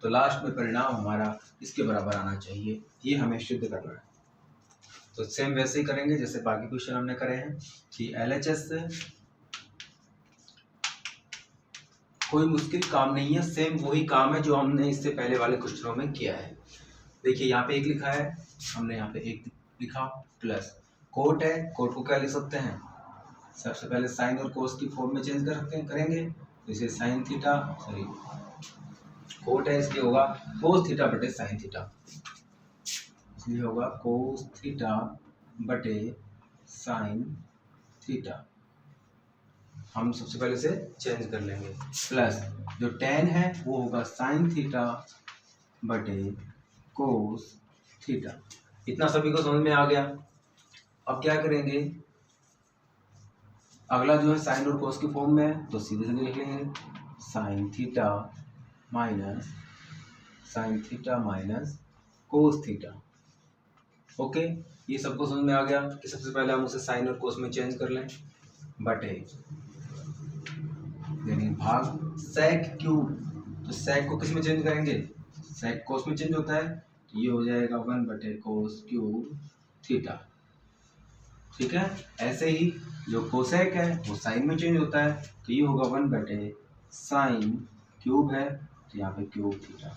तो लास्ट में परिणाम हमारा इसके बराबर आना चाहिए, ये हमें सिद्ध करना है। तो सेम वैसे ही करेंगे जैसे बाकी क्वेश्चन हमने करे हैं कि LHS से कोई मुश्किल काम नहीं है, सेम वही काम है जो हमने इससे पहले वाले क्वेश्चनों में किया है। देखिए यहाँ पे 1 लिखा है, हमने यहाँ पे 1 लिखा, प्लस कोट है, कोट को क्या लिख सकते हैं सबसे पहले साइन और कोस की फॉर्म में चेंज करेंगे, तो इसे साइन थीटा सॉरी कोट है इसलिए होगा कोस थीटा बटे साइन थीटा, इसलिए होगा कोस थीटा बटे साइन थीटा। हम सबसे पहले से चेंज कर लेंगे। प्लस जो tan है वो होगा साइन थीटा बटे कोस थीटा। इतना सभी को समझ में आ गया। अब क्या करेंगे, अगला जो है साइन और कोस की फॉर्म में है तो सीधे सीधे लिख लेंगे sign theta minus cos theta. Okay, ये सबको समझ में आ गया कि सबसे पहले हम उसे साइन और कोस में चेंज कर लें, बटे यानी भाग सेक क्यूब। तो सेक को किस में चेंज करेंगे, सेक कोस में चेंज होता है, तो ये हो जाएगा 1 बटे कोस क्यूब थीटा। ठीक है, ऐसे ही जो कोसेक है वो साइन में चेंज होता है, तो ये होगा 1 बटे साइन क्यूब है, तो यहाँ पे क्यूब थीटा।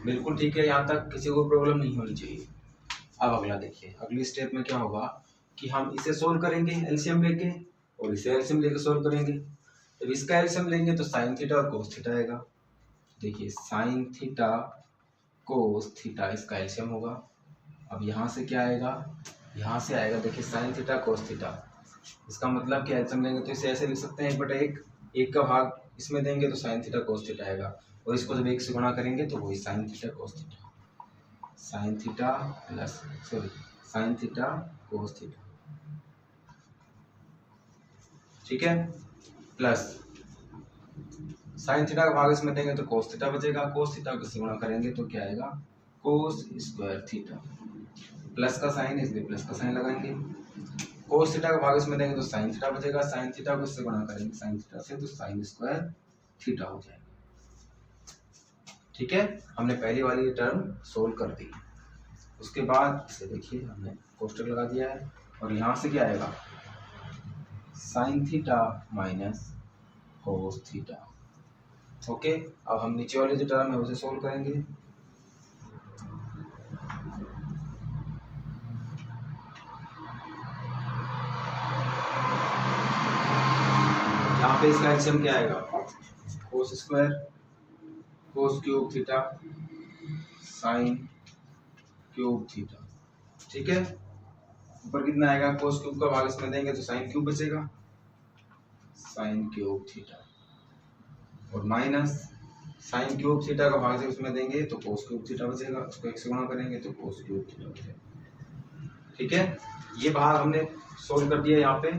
बिल्कुल ठीक है, यहाँ तक किसी को प्रॉब्लम नहीं होनी चाहिए। अब अगला देखिए, अगली स्टेप में क्या होगा कि हम इसे सोल्व करेंगे एलसीएम लेके, और इसे एलसीएम लेके सोल्व करेंगे। जब इसका एलसीएम लेंगे तो साइन थीटा और कोस थीटा आएगा। देखिए साइन थीटा कोस थीटा इसका एलसीएम होगा। अब यहाँ से क्या आएगा, यहाँ से आएगा देखिए साइन थीटा कोस थीटा। इसका मतलब कि एलसीएम लेंगे तो इसे ऐसे लिख सकते हैं 1/1, 1 का भाग इसमें देंगे तो साइन थीटा कोस थीटा आएगा, और इसको जब 1 से गुणा करेंगे तो वही sign theta cos theta, sign theta cos theta. ठीक है, प्लस साइन थीटा का भाग इसमें देंगे तो कोस थीटा बचेगा, कोस थीटा को इससे गुणा करेंगे तो क्या आएगा कोस स्क्वायर थीटा। प्लस का साइन इसलिए प्लस का साइन लगाएंगे, कोस थीटा का भाग इसमें देंगे तो साइन थीटा बचेगा, साइन थीटा को इससे गुणा करेंगे साइन थीटा से तो साइन स्क्वायर थीटा हो जाएगा। ठीक है, हमने पहली वाली टर्म सोल्व कर दी। उसके बाद इसे देखिए हमने कोष्टक लगा दिया है, और यहाँ से क्या आएगा sign theta minus cos theta. Okay, अब हम नीचे वाली जो टर्म है उसे सोल्व करेंगे। यहाँ पे इसका एलसीएम क्या आएगा कोस स्क्वायर कोस cube theta sine cube theta. ठीक है, ऊपर कितना आएगा कोस क्यूब का भाग इसमें देंगे तो साइन क्यूब बचेगा, साइन क्यूब थीटा, और माइनस साइन क्यूब थीटा का भाग से उसमें देंगे तो कोस क्यूब थीटा बचेगा, उसको 1 से गुणा करेंगे तो कोस क्यूब थीटा बचेगा। ठीक है, ये भाग हमने सोल्व कर दिया यहाँ पे,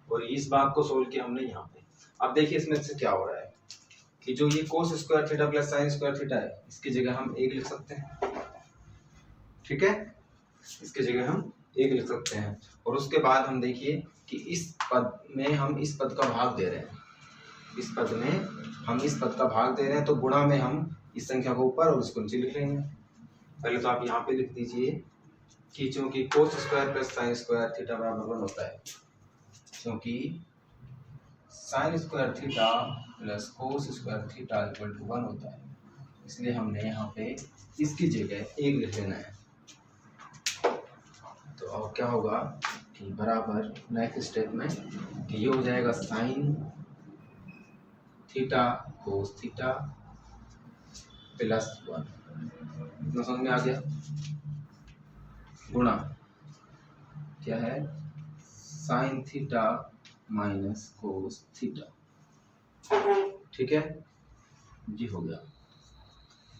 और इस भाग को सोल्व किया हमने यहाँ पे। अब देखिए इसमें से क्या हो रहा है कि जो ये कोस square theta plus sine square theta है, इसकी जगह हम 1 लिख सकते हैं। ठीक है, इसकी जगह हम 1 लिख सकते हैं, और उसके बाद हम देखिए कि इस पद में हम इस पद का भाग दे रहे हैं, इस पद में हम इस पद का भाग दे रहे हैं, तो गुणा में हम इस संख्या को ऊपर और इसको नीचे लिख लेंगे। पहले तो आप यहाँ पे लिख दीजिए कि चूंकि cos square plus sine square theta बराबर 1 होता है, क्योंकि sine square theta plus cos square theta equal to 1 होता है, इसलिए हमने यहाँ पे इसकी जगह 1 लिख लेना है। तो अब क्या होगा कि बराबर नेक्स्ट स्टेप में कि ये हो जाएगा sine theta cos theta plus 1। इतना समझ में आ गया, गुणा क्या है sign theta minus cos theta. ठीक है, जी हो गया।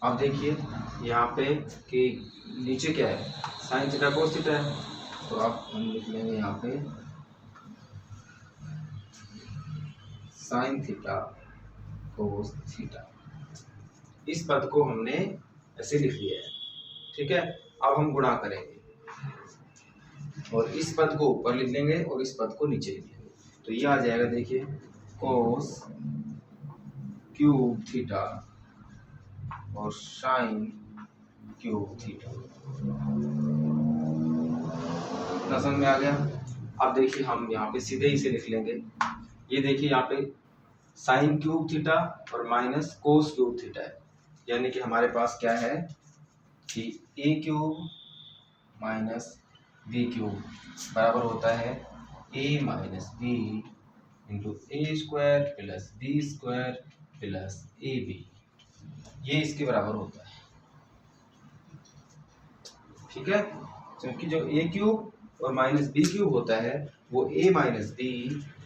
अब देखिए यहाँ पे कि नीचे क्या है साइन थीटा कोस थीटा है, तो अब हम लिख लेंगे यहाँ पे साइन थीटा कोस थीटा। इस पद को हमने ऐसे लिख लिया है। ठीक है, अब हम गुणा करेंगे और इस पद को ऊपर लिख लेंगे और इस पद को नीचे लिख लेंगे, तो ये आ जाएगा देखिए कोस क्यूब थीटा और साइन क्यूब थीटा। इतना समझ में आ गया। अब देखिए हम यहाँ पे सीधे इसे लिख लेंगे। ये देखिए यहाँ पे साइन क्यूब थीटा और माइनस कोस क्यूब थीटा है, यानी कि हमारे पास क्या है कि A cube minus B cube बराबर होता है A minus B into A square plus B square plus A B, ये इसके बराबर होता है। ठीक है, क्योंकि जो ए क्यूब और माइनस बी क्यूब होता है वो a minus B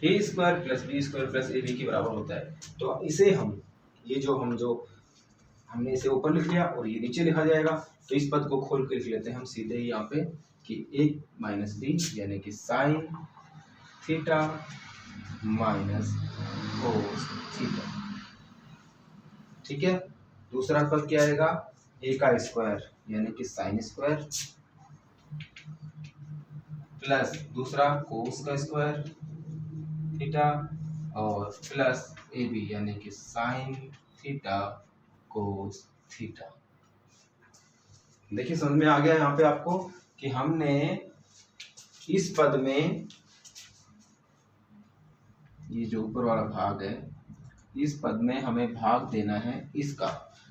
A square plus B square plus A B के बराबर होता है। तो इसे हम हमने इसे ऊपर लिख लिया और ये नीचे लिखा जाएगा। तो इस पद को खोल के लिख लेते हैं हम सीधे यहाँ पे कि a माइनस बी यानी कि sine theta minus cos theta. ठीक है, दूसरा पद क्या आएगा, a का स्क्वायर यानी कि साइन स्क्वायर प्लस दूसरा कोस का स्क्वायर थीटा और प्लस ए बी यानी कि साइन थीटा कोस थीटा। देखिए समझ में आ गया यहाँ पे आपको कि हमने इस पद में ये जो ऊपर वाला भाग है इस पद में हमें भाग देना है इसका।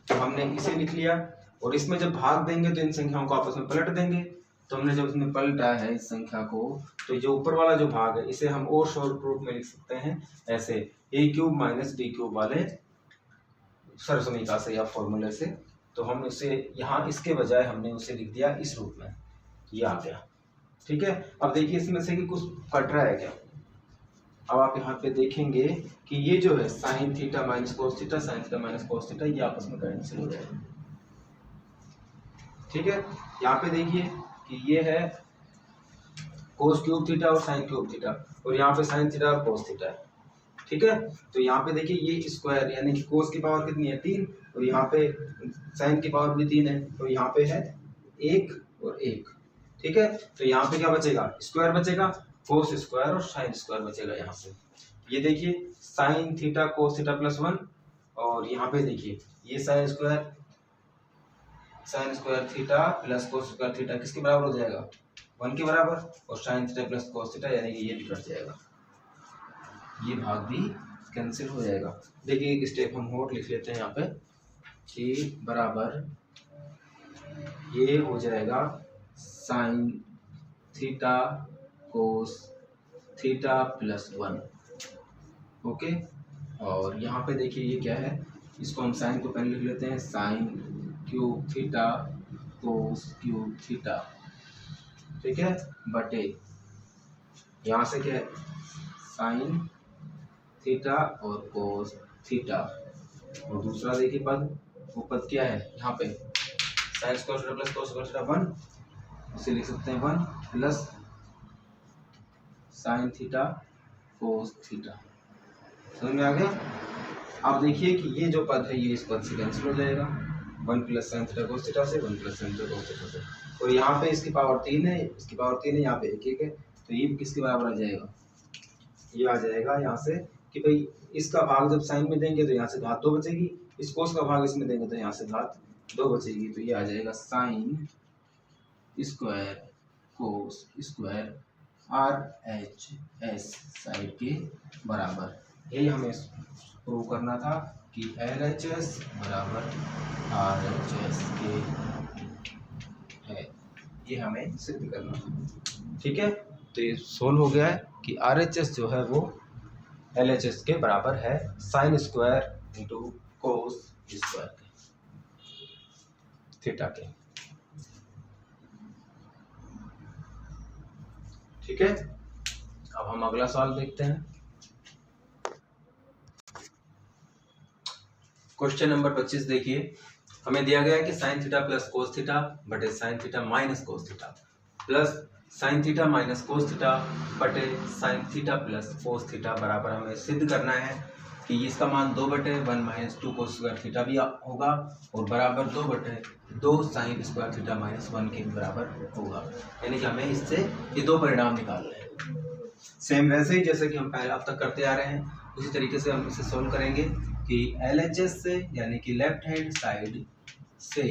तो हमने इसे लिख लिया और इसमें जब भाग देंगे तो इन संख्याओं को आपस में पलट देंगे। तो हमने जब इसमें पलटा है इस संख्या को तो जो ऊपर वाला जो भाग है इसे हम और शॉर्ट रूप में लिख सकते हैं ऐसे ए क्यूब माइनस बी क्यूब वाले सरसमीका से या फॉर्मूले से। तो हम उसे यहाँ इसके बजाय हमने उसे लिख दिया इस रूप में, ये आ गया। ठीक है, अब देखिए इसमें से कि कुछ कट रहा है क्या। अब आप यहाँ पे देखेंगे कि ये जो है sign theta minus cos theta sine theta minus cos theta ये आपस में कैंसिल हो जाएगा। ठीक है, यहाँ पे देखिए कि ये है कोस क्यूब थीटा और साइन क्यूब थीटा और यहाँ पे साइन थीटा और कोस थीटा है। ठीक है, तो यहाँ पे देखिए ये स्क्वायर यानी कि कोस की पावर कितनी है 3 और यहाँ पे साइन की पावर भी 3 है तो यहाँ पे है 1 और 1। ठीक है, तो यहाँ पे क्या बचेगा, स्क्वायर बचेगा, कोस स्क्वायर और साइन स्क्वायर बचेगा यहाँ से। ये देखिए sign theta cos theta plus 1 और यहाँ पे देखिए ये sign square theta plus cos square theta किसके बराबर हो जाएगा 1 के बराबर और sine theta plus cos theta यानी कि ये भी कट जाएगा, ये भाग भी कैंसिल हो जाएगा। देखिए एक स्टेप हम और लिख लेते हैं यहाँ पे कि बराबर ये हो जाएगा sine theta cos theta plus 1। Okay, और यहाँ पे देखिए ये क्या है, इसको हम साइन को पहले लिख लेते हैं sign cube theta cos cube theta. ठीक है, बटे यहाँ से क्या है साइन थीटा और कोस थीटा और दूसरा देखिए पद, वो पद क्या है यहाँ पे sine square theta plus cos square theta 1, इसे लिख सकते हैं 1 plus sine theta cos theta. समझ में आ गया। अब देखिए कि ये जो पद है ये इस पद से कैंसिल हो जाएगा 1 plus sine theta cos theta से 1 plus sine theta cos theta से और यहाँ पे इसकी पावर 3 है, इसकी पावर 3 है, यहाँ पे 1 है तो ये किसके बराबर आ जाएगा, ये आ जाएगा यहाँ से कि भाई इसका भाग जब साइन में देंगे तो यहाँ से घात 2 बचेगी, इस कोस का भाग इसमें देंगे तो यहाँ से घात 2 बचेगी। तो ये आ जाएगा sine square cos square RHS side के बराबर। यही हमें प्रूव करना था कि LHS बराबर RHS के है, ये हमें सिद्ध करना था। ठीक है, तो ये सोल्व हो गया है कि RHS जो है वो LHS के बराबर है sine square into cos square के थीटा के। ठीक है, अब हम अगला सवाल देखते हैं। क्वेश्चन नंबर 25 देखिए, हमें दिया गया है कि sine theta plus cos theta बटे sine theta minus cos theta plus sine theta minus cos theta बटे sine theta plus cos theta बराबर हमें सिद्ध करना है कि इसका मान 2/1 माइनस 2 कोस स्क्वायर थीटा भी होगा और बराबर 2/2 साइन स्क्वायर थीटा माइनस 1 के बराबर होगा। यानी कि हमें इससे ये दो परिणाम निकालने हैं। सेम वैसे ही जैसे कि हम पहले अब तक करते आ रहे हैं उसी तरीके से हम इसे सोल्व करेंगे कि LHS से यानी कि लेफ्ट हैंड साइड से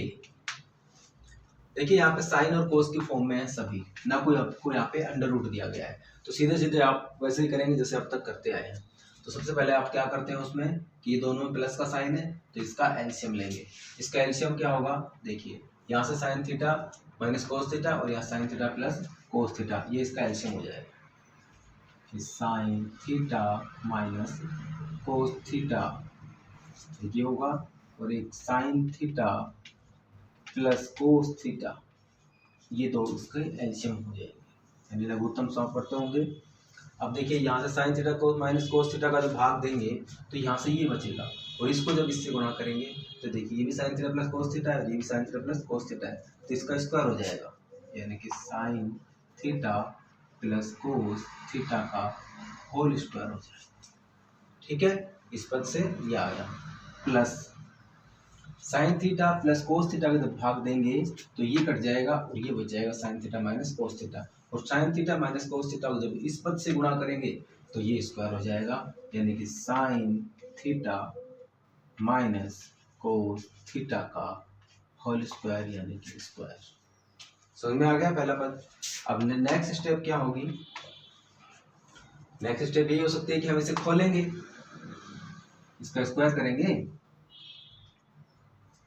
देखिए यहाँ पे साइन और कोस की फॉर्म में है सभी, ना कोई आपको यहाँ पे अंडर रूट दिया गया है। तो सीधे सीधे आप वैसे ही करेंगे जैसे अब तक करते आए हैं। तो सबसे पहले आप क्या करते हैं उसमें कि ये दोनों में प्लस का साइन है तो इसका एलसीएम लेंगे। इसका एलसीएम क्या होगा, देखिए यहाँ से sign theta minus cos theta और यहाँ sign theta plus cos theta, ये इसका एलसीएम हो जाएगा। फिर sign theta minus cos theta ये होगा और एक sign theta plus cos theta, ये दो इसके एलसीएम हो जाएंगे यानी लघुत्तम समापवर्त होंगे। अब देखिए यहाँ से साइन थीटा को माइनस कोस थीटा का जो भाग देंगे तो यहाँ से ये बचेगा, और इसको जब इससे गुणा करेंगे तो देखिए ये भी sign theta plus cos theta है, ये भी sign theta plus cos theta है, तो इसका स्क्वायर हो जाएगा, यानी कि sine theta plus cos theta का होल स्क्वायर हो जाएगा। ठीक है, इस पद से ये आ गया, plus sine theta plus cos theta का जब भाग देंगे तो ये कट जाएगा और ये बच जाएगा sine theta minus cos theta, और sine theta minus cos theta को जब इस पद से गुणा करेंगे तो ये स्क्वायर हो जाएगा, यानी कि sine theta minus cos theta का होल स्क्वायर, यानी कि स्क्वायर। समझ में आ गया पहला पद। अब नेक्स्ट स्टेप क्या होगी, नेक्स्ट स्टेप ये हो सकती है कि हम इसे खोलेंगे, इसका स्क्वायर करेंगे,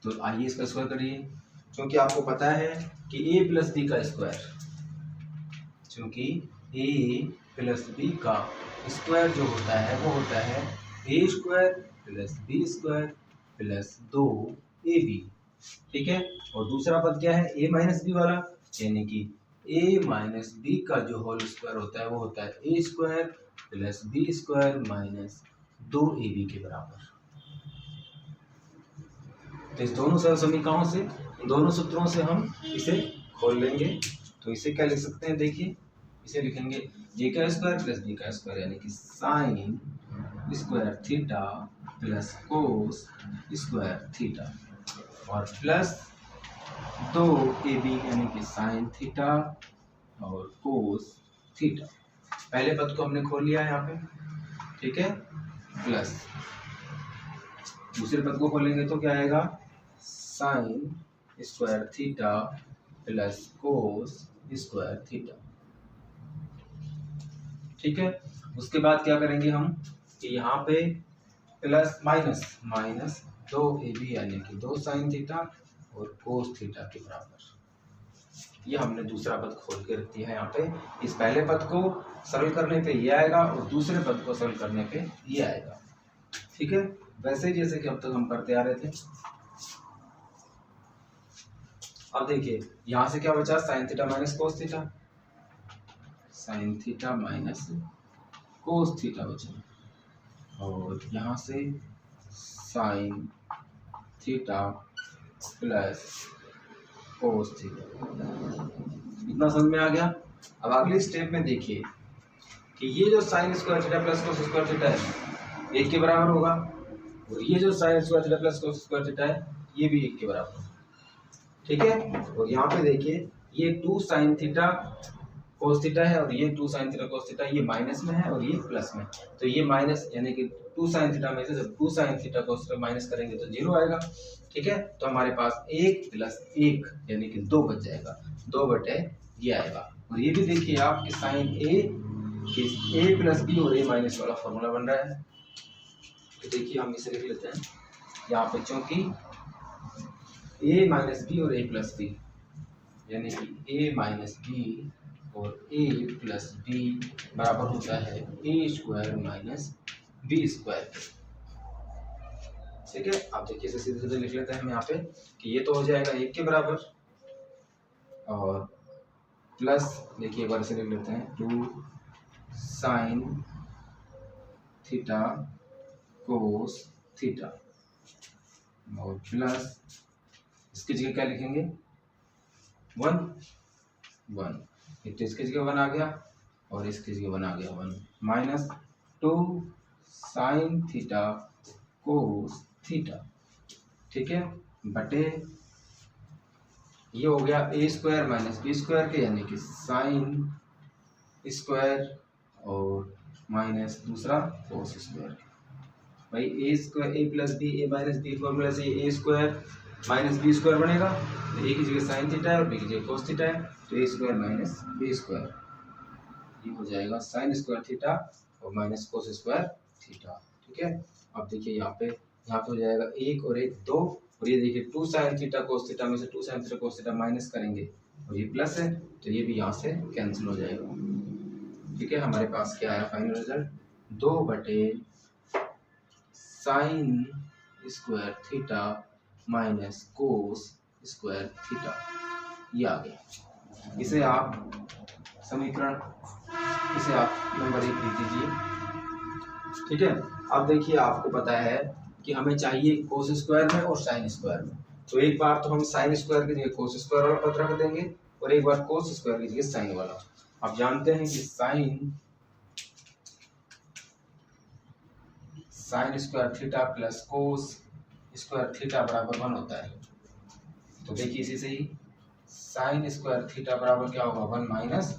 तो आइए इसका स्क्वायर करिए, क्योंकि आपको पता है कि a प्लस बी का स्क्वायर, क्योंकि a प्लस बी का स्क्वायर जो होता है वो होता है a square plus B square plus 2ab। ठीक है, और दूसरा पद क्या है a माइनस बी वाला, यानी कि a माइनस बी का जो होल स्क्वायर होता है वो होता है a square plus B square minus 2ab के बराबर। तो इस दोनों सरल समीकरणों से, दोनों सूत्रों से हम इसे खोल लेंगे, तो इसे क्या लिख सकते हैं, देखिए इसे लिखेंगे a का स्क्वायर प्लस b का स्क्वायर, यानी कि sine square theta plus cos square theta, और प्लस 2ab यानी कि साइन थीटा और कोस थीटा। पहले पद को हमने खोल लिया है यहाँ पे, ठीक है, प्लस दूसरे पद को खोलेंगे तो क्या आएगा, sign square theta plus cos square theta. ठीक है, उसके बाद क्या करेंगे हम कि यहाँ पे प्लस माइनस 2ab यानी कि 2 साइन थीटा और कोस थीटा के बराबर। ये हमने दूसरा पद खोल के रख दिया है यहाँ पे। इस पहले पद को सरल करने पे ये आएगा और दूसरे पद को सरल करने पे ये आएगा। ठीक है, वैसे ही जैसे कि अब तक हम करते आ रहे थे। अब देखिए यहाँ से क्या बचा, sign theta minus cos theta, sign theta minus cos theta बचा, और यहाँ से sign theta plus cos theta. इतना समझ में आ गया। अब अगले स्टेप में देखिए कि ये जो sign square theta plus cos square theta है 1 के बराबर होगा, और ये जो sign square theta plus cos square theta है ये भी 1 के बराबर होगा। ठीक है, और यहाँ पे देखिए ये 2 साइन थीटा कोस थीटा है और ये 2 साइन थीटा कोस थीटा, ये माइनस में है और ये प्लस में, तो ये माइनस यानी कि 2 साइन थीटा में से जब 2 sign theta cos theta minus करेंगे तो 0 आएगा। ठीक है, तो हमारे पास 1 प्लस 1 यानी कि 2 बच जाएगा, 2 बटे ये आएगा। और ये भी देखिए आप कि साइन ए प्लस बी और ए माइनस वाला फॉर्मूला बन रहा है। तो देखिए हम इसे लिख लेते हैं यहाँ पे, क्योंकि ए माइनस बी और ए प्लस बी यानी कि ए माइनस बी और ए प्लस बी बराबर होता है ए स्क्वायर माइनस बी स्क्वायर। ठीक है, आप देखिए इसे सीधे सीधे लिख लेते हैं हम यहाँ पे कि ये तो हो जाएगा 1 के बराबर, और प्लस देखिए एक बार इसे लिख लेते हैं 2 साइन थीटा कोस थीटा, और प्लस इसकी जगह क्या लिखेंगे 1 एक तो इसकी जगह 1 आ गया और इसकी जगह 1 आ गया 1, minus 2 sign theta cos theta. ठीक है, बटे ये हो गया ए स्क्वायर माइनस बी स्क्वायर के, यानी कि साइन स्क्वायर और माइनस दूसरा कोस स्क्वायर। भाई ए square A plus B A minus B formula से ए स्क्वायर माइनस बी स्क्वायर बनेगा, तो ए की जगह साइन थीटा है और बी की जगह कोस थीटा है, तो ए स्क्वायर माइनस बी स्क्वायर ये हो जाएगा साइन स्क्वायर थीटा और माइनस कोस स्क्वायर थीटा। ठीक है, अब देखिए यहाँ पे हो जाएगा 1 और 1 2, और ये देखिए 2 साइन थीटा कोस थीटा में से 2 sign theta cos theta minus करेंगे और ये प्लस है, तो ये भी यहाँ से कैंसिल हो जाएगा। ठीक है, हमारे पास क्या है फाइनल रिजल्ट 2 बटे sign square theta minus cos square theta, ये आ गया। इसे आप समीकरण इसे आप नंबर 1 लिख दीजिए। ठीक है, अब देखिए आपको पता है कि हमें चाहिए कोस स्क्वायर में और साइन स्क्वायर में, तो एक बार तो हम साइन स्क्वायर की जगह कोस स्क्वायर वाला पद रख देंगे और एक बार कोस स्क्वायर की जगह साइन वाला। आप जानते हैं कि sine square theta plus cos square theta बराबर 1 होता है। तो देखिए इसी से ही साइन स्क्वायर थीटा बराबर क्या होगा 1 माइनस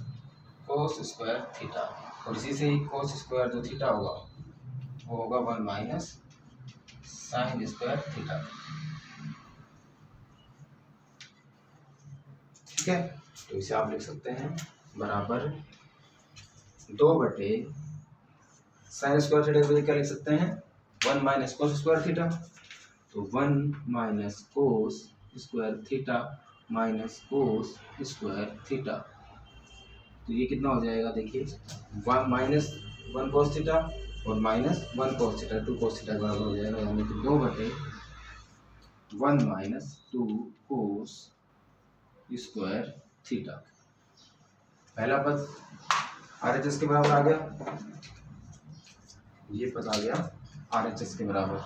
कोस स्क्वायर थीटा, और इसी से ही कोस स्क्वायर जो थीटा होगा वो होगा 1 माइनस साइन स्क्वायर थीटा। ठीक है, तो इसे आप लिख सकते हैं बराबर 2 बटे साइन स्क्वायर थीटा को क्या लिख सकते हैं 1 माइनस कोस स्क्वायर थीटा, तो 1 minus cos square theta minus cos square theta, तो ये कितना हो जाएगा देखिए 1 माइनस 1 कोस थीटा और माइनस 1 कोस थीटा 2 कोस थीटा बराबर हो जाएगा, यानी कि 2 बटे 1 माइनस 2 कोस स्क्वायर थीटा। पहला पद RHS के बराबर आ गया, ये पद आ गया RHS के बराबर।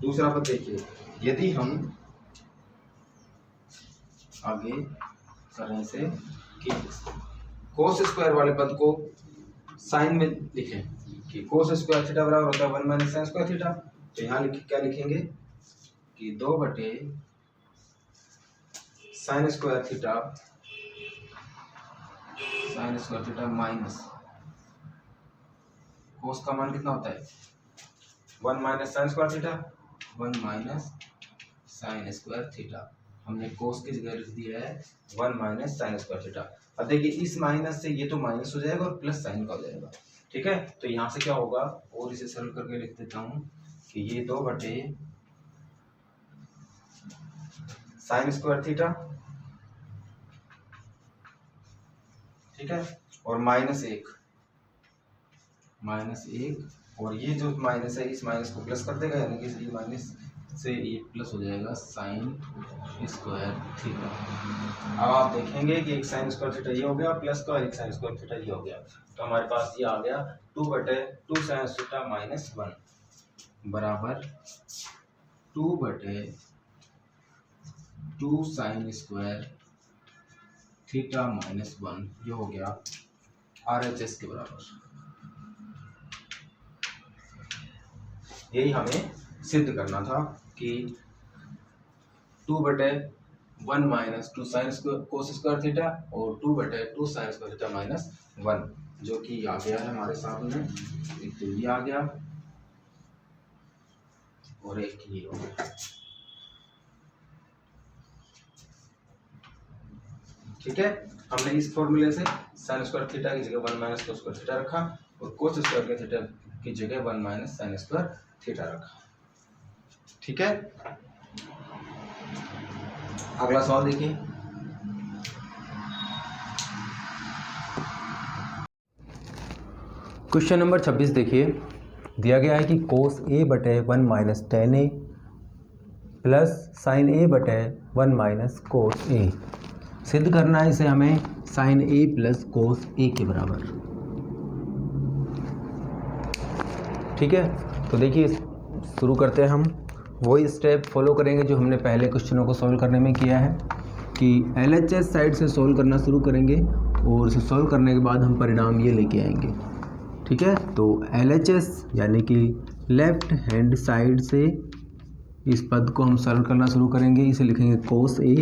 दूसरा पद देखिए, यदि हम आगे करें से कि कोस स्क्वायर वाले पद को साइन में लिखें कि कोस स्क्वायर थीटा बराबर होता है 1 माइनस साइन स्क्वायर थीटा, तो यहाँ क्या लिखेंगे कि 2 बटे साइन स्क्वायर थीटा माइनस कोस का मान कितना होता है 1 minus sign square theta 1 minus sign square theta. हमने कोस की जगह लिख दिया है 1 माइनस साइन स्क्वायर थीटा। अब देखिए इस माइनस से ये तो माइनस हो जाएगा और प्लस साइन का हो जाएगा। ठीक है, तो यहाँ से क्या होगा, और इसे सरल करके लिख देता हूँ कि ये 2 बटे साइन स्क्वायर थीटा, ठीक है, और माइनस 1 और ये जो माइनस है इस माइनस को प्लस कर देगा, यानी कि ये माइनस से ये प्लस हो जाएगा साइन स्क्वायर थीटा। अब आप देखेंगे कि एक साइन स्क्वायर थीटा ये हो गया प्लस का, एक साइन स्क्वायर थीटा ये हो गया, तो हमारे पास ये आ गया 2 बटे 2 साइन थीटा माइनस 1 बराबर 2 बटे 2 साइन स्क्वायर थीटा माइनस 1, ये हो गया RHS के बराबर। यही हमें सिद्ध करना था कि 2 बटे 1 minus 2 sine cos square theta और 2 बटे 2 साइन स्क्वायर थीटा माइनस 1, जो कि आ गया है हमारे सामने। एक तो ये आ गया और एक ये हो गया। ठीक है, हमने इस फॉर्मूले से साइन स्क्वायर थीटा की जगह 1 माइनस कोस स्क्वायर थीटा रखा और कोस स्क्वायर के थीटा की जगह 1 माइनस साइन स्क्वायर थीटा रखा। ठीक है, अगला सवाल देखिए। क्वेश्चन नंबर 26 देखिए, दिया गया है कि कोस ए बटे 1 माइनस टेन ए प्लस साइन ए बटे 1 माइनस कोस ए। सिद्ध करना है इसे हमें साइन ए प्लस कोस ए के बराबर। ठीक है, तो देखिए शुरू करते हैं हम वही स्टेप फॉलो करेंगे जो हमने पहले क्वेश्चनों को सॉल्व करने में किया है कि LHS साइड से सॉल्व करना शुरू करेंगे और इसे सॉल्व करने के बाद हम परिणाम ये लेके आएंगे। ठीक है, तो LHS यानी कि लेफ्ट हैंड साइड से इस पद को हम सॉल्व करना शुरू करेंगे। इसे लिखेंगे कोस ए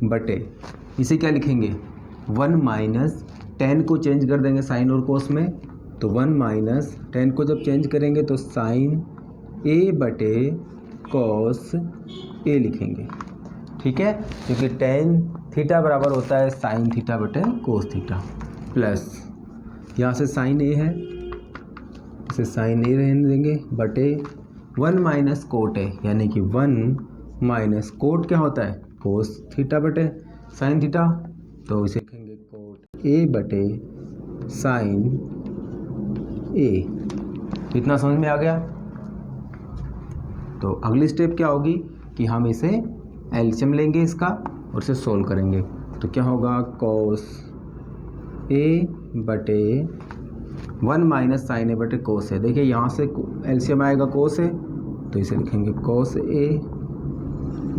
बटे, इसे क्या लिखेंगे 1 माइनस 10 को चेंज कर देंगे साइन और कोस में, तो 1 माइनस 10 को जब चेंज करेंगे तो साइन ए बटे कॉस ए लिखेंगे। ठीक है, क्योंकि टेन थीटा बराबर होता है साइन थीटा बटे कोस थीटा, प्लस यहाँ से साइन ए है इसे साइन ए रहने देंगे बटे 1 माइनस कोट ए, यानी कि 1 माइनस कोट क्या होता है कोस थीटा बटे साइन थीटा, तो इसे लिखेंगे कोट ए बटे साइन ए। इतना समझ में आ गया। तो अगली स्टेप क्या होगी कि हम इसे एलसीएम लेंगे इसका और इसे सोल्व करेंगे। तो क्या होगा cos A बटे 1 माइनस साइन ए बटे कोस ए। देखिए यहाँ से एलसीएम आएगा कोस ए, तो इसे लिखेंगे कोस ए,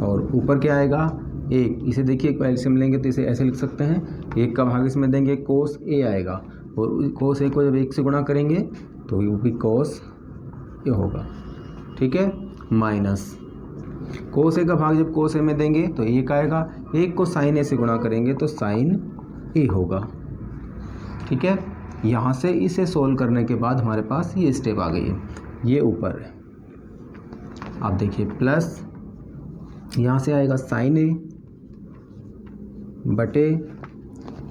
और ऊपर क्या आएगा एक, इसे देखिए एलसीएम लेंगे तो इसे ऐसे लिख सकते हैं, एक का भाग इसमें देंगे कोस ए आएगा, और कोस ए को जब एक से गुणा करेंगे तो वो भी कोस ए होगा, ठीक है, माइनस कोस ए का भाग जब कोस ए में देंगे तो एक आएगा, एक को साइन ए से गुणा करेंगे तो साइन ए होगा, ठीक है। यहाँ से इसे सोल्व करने के बाद हमारे पास ये स्टेप आ गई है, ये ऊपर है। आप देखिए प्लस यहाँ से आएगा साइन ए बटे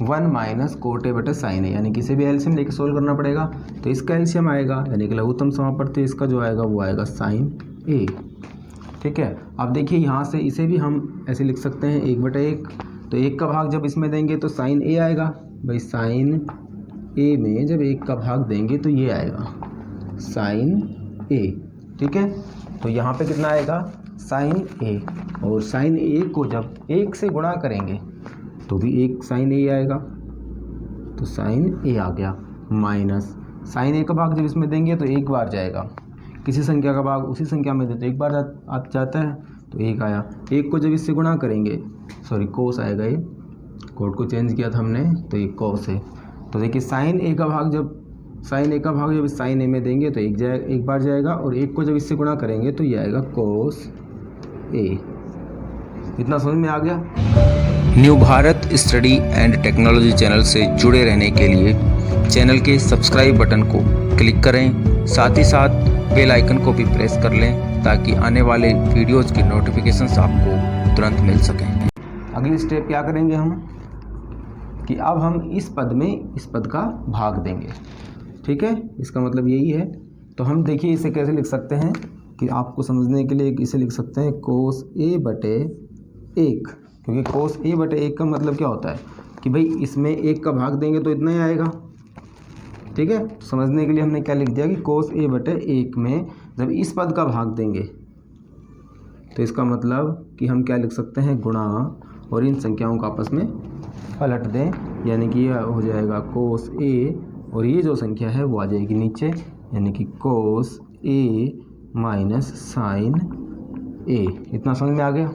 1 माइनस कोट ए बटे साइन ए, यानी किसी भी एलसीएम लेके सोल्व करना पड़ेगा, तो इसका एलसीएम आएगा यानी कि लघुत्तम समापन, तो इसका जो आएगा वो आएगा साइन ए, ठीक है। अब देखिए यहाँ से इसे भी हम ऐसे लिख सकते हैं 1/1, तो एक का भाग जब इसमें देंगे तो साइन ए आएगा, भाई साइन ए में जब एक का भाग देंगे तो ये आएगा साइन ए, ठीक है। तो यहाँ पे कितना आएगा साइन ए, और साइन ए को जब एक से गुणा करेंगे तो भी एक साइन ए आएगा, तो साइन ए आ गया, माइनस साइन ए का भाग जब इसमें देंगे तो एक बार जाएगा, किसी संख्या का भाग उसी संख्या में दे तो एक बार जाता है, तो एक आया, एक को जब इससे गुणा करेंगे, सॉरी कोस आएगा, ये कोड को चेंज किया था हमने, तो ये कोस है। तो देखिए साइन ए का भाग जब साइन ए में देंगे तो एक बार जाएगा, और एक को जब इससे गुणा करेंगे तो ये आएगा कोस ए। इतना समझ में आ गया। New Bharat study and technology channel से जुड़े रहने के लिए चैनल के सब्सक्राइब बटन को क्लिक करें, साथ ही साथ बेल आइकन को भी प्रेस कर लें ताकि आने वाले वीडियोज़ की नोटिफिकेशंस आपको तुरंत मिल सकें। अगली स्टेप क्या करेंगे हम कि अब हम इस पद में इस पद का भाग देंगे, ठीक है, इसका मतलब यही है। तो हम देखिए इसे कैसे लिख सकते हैं कि आपको समझने के लिए इसे लिख सकते हैं कोस ए बटे 1, क्योंकि कोस ए बटे 1 का मतलब क्या होता है कि भाई इसमें एक का भाग देंगे तो इतना ही आएगा, ठीक है। तो समझने के लिए हमने क्या लिख दिया कि कोस ए बटे 1 में जब इस पद का भाग देंगे तो इसका मतलब कि हम क्या लिख सकते हैं गुणा, और इन संख्याओं को आपस में पलट दें, यानी कि यह हो जाएगा कोस ए, और ये जो संख्या है वो आ जाएगी नीचे, यानी कि कोस ए माइनस साइन ए। इतना समझ में आ गया।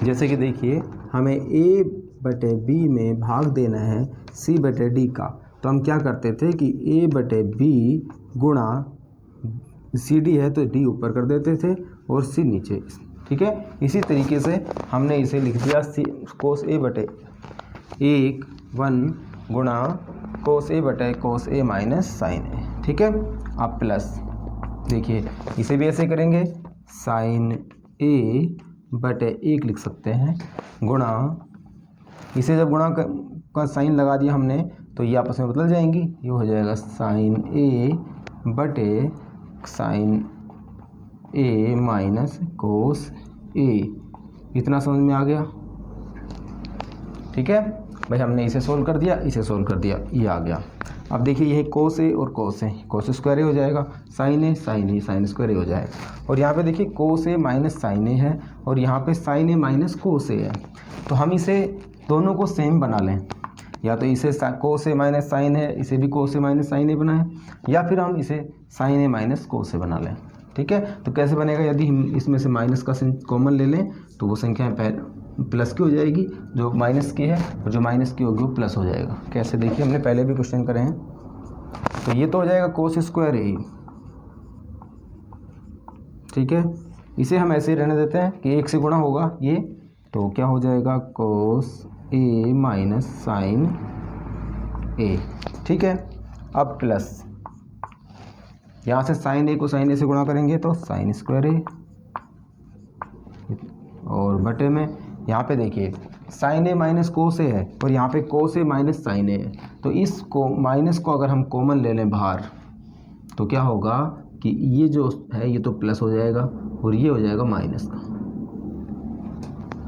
जैसे कि देखिए हमें ए बटे बी में भाग देना है सी बटे डी का, तो हम क्या करते थे कि ए बटे बी गुणा सी डी है तो डी ऊपर कर देते थे और सी नीचे, ठीक है। इसी तरीके से हमने इसे लिख दिया कोस ए बटे 1 गुणा कोस ए बटे कोस ए माइनस साइन ए, ठीक है। अब प्लस देखिए इसे भी ऐसे करेंगे, साइन ए बटे 1 लिख सकते हैं गुणा, इसे जब गुणा का साइन लगा दिया हमने तो ये आपस में बदल जाएंगी, ये हो जाएगा साइन ए बटे साइन ए माइनस कोस ए। इतना समझ में आ गया, ठीक है भाई। हमने इसे सोल्व कर दिया, इसे सोल्व कर दिया, ये आ गया। अब देखिए ये कोस ए और कोस ए, कोस स्क्वायर ए हो जाएगा, साइन ए साइन स्क्वायर ए हो जाएगा, और यहाँ पे देखिए कोस ए माइनस साइन ए है, और यहाँ पे साइन ए माइनस कोस ए है। तो हम इसे दोनों को सेम बना लें, या तो इसे कोस ए माइनस साइन है, इसे भी कोस ए माइनस साइन ए बनाएं, या फिर हम इसे साइन ए माइनस कोस ए बना लें, ठीक है। तो कैसे बनेगा, यदि हम इसमें से माइनस का कॉमन ले लें तो वो संख्या प्लस की हो जाएगी जो माइनस की है, और जो माइनस की होगी वो प्लस हो जाएगा। कैसे देखिए हमने पहले भी क्वेश्चन करे हैं, तो ये तो हो जाएगा कोस स्क्वायर ए, ठीक है। इसे हम ऐसे ही रहने देते हैं कि 1 से गुणा होगा ये, तो क्या हो जाएगा कोस ए माइनस साइन ए, ठीक है। अब प्लस यहाँ से साइन ए को साइन ए से गुणा करेंगे तो साइन स्क्वायर ए, और बटे में यहाँ पे देखिए साइन ए माइनस कोस ए है, और यहाँ पे कोस ए माइनस साइन ए है, तो इस को माइनस को अगर हम कॉमन ले लें बाहर तो क्या होगा कि ये जो है ये तो प्लस हो जाएगा और ये हो जाएगा माइनस का,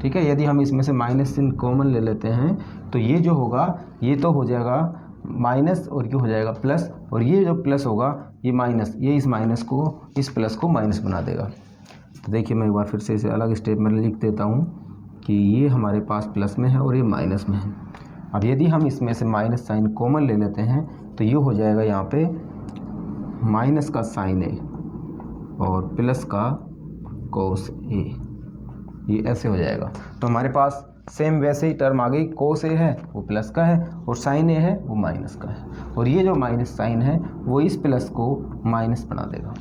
ठीक है। यदि हम इसमें से माइनस चिन्ह कॉमन ले लेते हैं तो ये जो होगा ये तो हो जाएगा माइनस और ये हो जाएगा प्लस, और ये जो प्लस होगा ये माइनस, ये इस माइनस को इस प्लस को माइनस बना देगा। तो देखिए मैं एक बार फिर से इसे अलग स्टेप में लिख देता हूँ कि ये हमारे पास प्लस में है और ये माइनस में है। अब यदि हम इसमें से माइनस साइन कॉमन ले लेते हैं तो ये हो जाएगा यहाँ पे माइनस का साइन ए और प्लस का कोस ए, ये ऐसे हो जाएगा। तो हमारे पास सेम वैसे ही टर्म आ गई, कोस ए है वो प्लस का है और साइन ए है वो माइनस का है, और ये जो माइनस साइन है वो इस प्लस को माइनस बना देगा।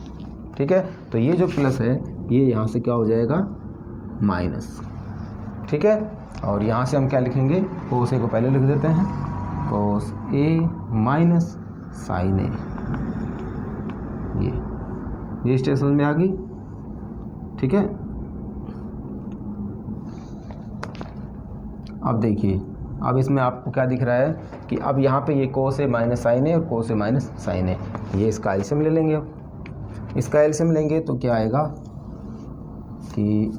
ठीक है, तो ये जो प्लस है ये यहाँ से क्या हो जाएगा माइनस। ठीक है, और यहाँ से हम क्या लिखेंगे, कोस ए को पहले लिख देते हैं, कोस ए माइनस साइन ए। ये स्टेशन में आ गई। ठीक है, अब देखिए, अब इसमें आपको क्या दिख रहा है कि अब यहाँ पे ये कोस ए माइनस साइन ए और कोस ए माइनस साइन ए, ये इसका एलसीएम ले लेंगे। अब इसका एलसीएम लेंगे तो क्या आएगा कि